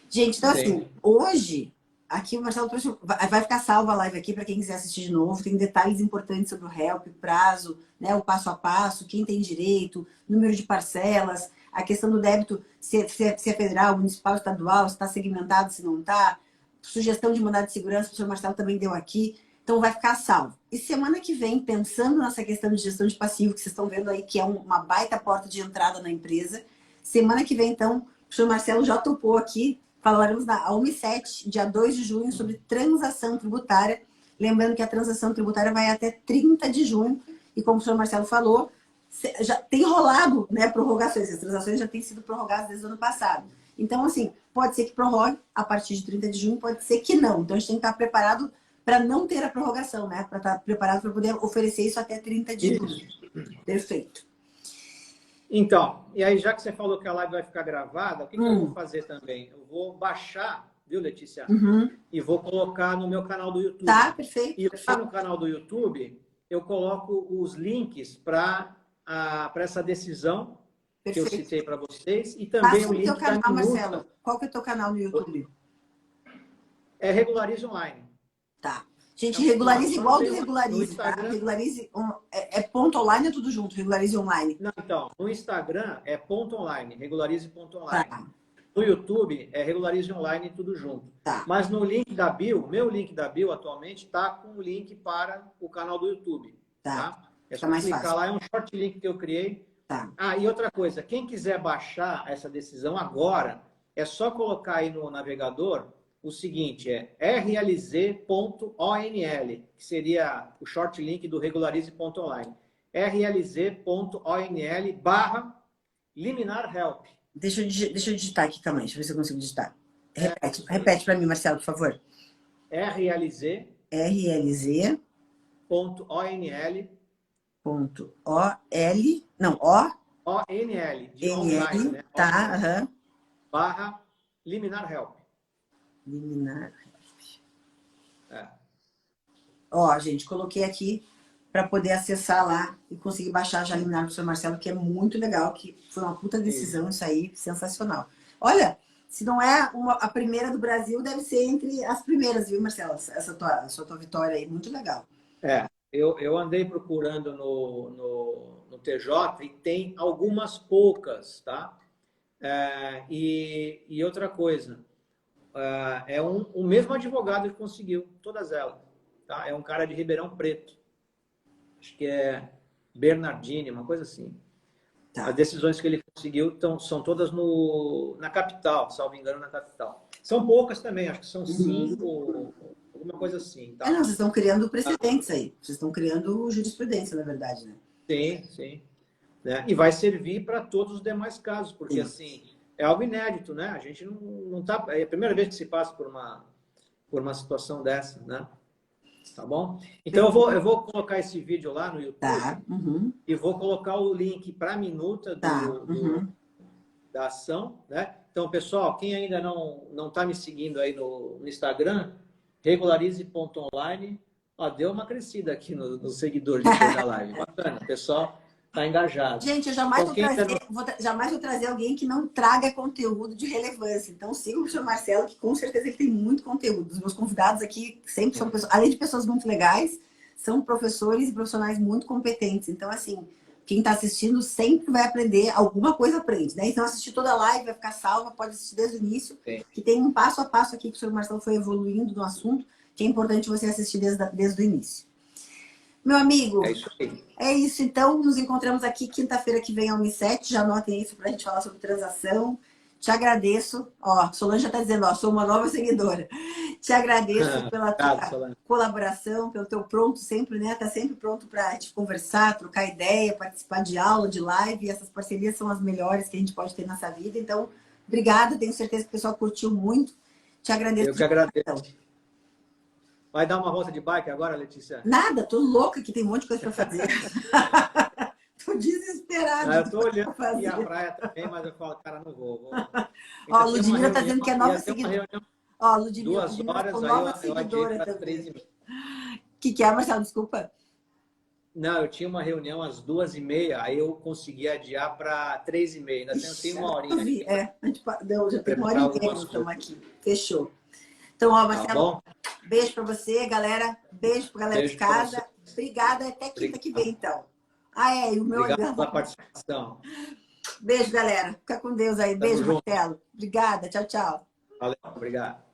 Speaker 1: Gente, então assim, hoje... Aqui o Marcelo trouxe, vai ficar salva a live aqui para quem quiser assistir de novo. Tem detalhes importantes sobre o HELP, prazo, né, o passo a passo, quem tem direito, número de parcelas, a questão do débito, se é federal, municipal, estadual, se está segmentado, se não está, sugestão de mandado de segurança, o professor Marcelo também deu aqui. Então vai ficar salvo. E semana que vem, pensando nessa questão de gestão de passivo, que vocês estão vendo aí, que é uma baita porta de entrada na empresa, semana que vem, então, o professor Marcelo já topou aqui. Falaremos na 1h07, dia 2 de junho, sobre transação tributária. Lembrando que a transação tributária vai até 30 de junho. E como o senhor Marcelo falou, já tem rolado, né, prorrogações. As transações já têm sido prorrogadas desde o ano passado. Então, assim, pode ser que prorrogue a partir de 30 de junho, pode ser que não. Então, a gente tem que estar preparado para não ter a prorrogação, né? Para estar preparado para poder oferecer isso até 30 de junho. Perfeito.
Speaker 2: Então, e aí já que você falou que a live vai ficar gravada, o que eu vou fazer também? Eu vou baixar, viu, Letícia? E vou colocar no meu canal do YouTube.
Speaker 1: Tá, perfeito.
Speaker 2: E lá no canal do YouTube, eu coloco os links para essa decisão que eu citei para vocês e também o link
Speaker 1: teu canal,
Speaker 2: da minuta.
Speaker 1: Marcelo. Qual que é o teu canal no YouTube?
Speaker 2: É Regularize Online.
Speaker 1: Tá. Gente, regularize igual do Regularize, tá?
Speaker 2: Instagram...
Speaker 1: Regularize ponto online ou tudo junto? Regularize online.
Speaker 2: Não, então, no Instagram é ponto online, regularize.online.
Speaker 1: Tá.
Speaker 2: No YouTube é Regularize Online tudo junto.
Speaker 1: Tá.
Speaker 2: Mas no link da bio, meu link da bio atualmente está com o link para o canal do YouTube. Tá? É só clicar fácil. Lá, é um short link que eu criei.
Speaker 1: Tá.
Speaker 2: Ah, e outra coisa, quem quiser baixar essa decisão agora, é só colocar aí no navegador o seguinte, rlz.onl, que seria o short link do regularize.online. rlz.onl/liminar help.
Speaker 1: Deixa eu digitar aqui, calma aí, deixa eu ver se eu consigo digitar. Repete para mim, Marcelo, por favor.
Speaker 2: rlz.onl.
Speaker 1: Não, O.
Speaker 2: ONL, de online, né?
Speaker 1: Tá,
Speaker 2: /liminar help.
Speaker 1: Liminar help. Ó, gente, coloquei aqui para poder acessar lá e conseguir baixar já liminar do professor Marcelo, que é muito legal, que foi uma puta decisão isso aí, sensacional. Olha, se não é a primeira do Brasil, deve ser entre as primeiras, viu, Marcelo? Essa tua vitória aí, muito legal.
Speaker 2: Eu andei procurando no TJ e tem algumas poucas, tá? E outra coisa, o mesmo advogado que conseguiu todas elas, tá? É um cara de Ribeirão Preto. Acho que é Bernardini, uma coisa assim. Tá. As decisões que ele conseguiu são todas na capital, salvo engano, na capital. São poucas também, acho que são 5, alguma coisa assim. Tá?
Speaker 1: Não, vocês estão criando precedentes aí. Vocês estão criando jurisprudência, na verdade, né?
Speaker 2: Sim, sim. né? E vai servir para todos os demais casos, porque assim, é algo inédito, né? A gente não tá... É a primeira vez que se passa por uma situação dessa, né? Tá bom? Então eu vou colocar esse vídeo lá no YouTube
Speaker 1: Tá. Uhum.
Speaker 2: e vou colocar o link para a minuta
Speaker 1: Tá. Uhum.
Speaker 2: da ação, né? Então, pessoal, quem ainda não está me seguindo aí no Instagram, regularize.online, ó, deu uma crescida aqui no seguidor depois da live. Bacana, o pessoal está engajado.
Speaker 1: Gente, eu jamais
Speaker 2: Então,
Speaker 1: jamais vou trazer alguém que não traga conteúdo de relevância. Então, siga o professor Marcelo, que com certeza ele tem muito conteúdo. Os meus convidados aqui sempre são pessoas, além de pessoas muito legais, são professores e profissionais muito competentes. Então, assim, quem está assistindo sempre vai aprender, alguma coisa aprende, né? Então, assistir toda a live, vai ficar salva, pode assistir desde o início, que tem um passo a passo aqui que o professor Marcelo foi evoluindo no assunto, que é importante você assistir desde o início. Meu amigo,
Speaker 2: é isso aí.
Speaker 1: É isso. Então, nos encontramos aqui quinta-feira que vem, às 1h07. Já anotem isso para a gente falar sobre transação. Te agradeço. Ó, Solange já está dizendo, ó, sou uma nova seguidora. Te agradeço pela tua colaboração, pelo teu pronto sempre, né? Tá sempre pronto para te conversar, trocar ideia, participar de aula, de live. Essas parcerias são as melhores que a gente pode ter nessa vida. Então, obrigada. Tenho certeza que o pessoal curtiu muito. Te agradeço.
Speaker 2: Eu que agradeço. Vai dar uma volta de bike agora, Letícia?
Speaker 1: Nada, tô louca que tem um monte de coisa para fazer. Tô desesperada.
Speaker 2: Eu tô olhando aqui a praia também, mas eu falo, cara, não vou.
Speaker 1: Ó, Ludmila tá dizendo que é nova seguidora. Ó, Ludmila,
Speaker 2: 2 horas,
Speaker 1: nova
Speaker 2: aí eu adiei para 3h30.
Speaker 1: O que é, Marcelo? Desculpa.
Speaker 2: Não, eu tinha uma reunião às 2h30, aí eu consegui adiar para 3h30. Ainda tem uma horinha.
Speaker 1: Já tem uma hora e meia, estamos aqui. Fechou. Então, ó, Marcelo, beijo para você, galera. Beijo para galera de casa. Obrigada, até quinta que vem, então. E o meu...
Speaker 2: Obrigado pela participação.
Speaker 1: Beijo, galera. Fica com Deus aí. Beijo, Marcelo. Obrigada. Tchau, tchau.
Speaker 2: Valeu, obrigado.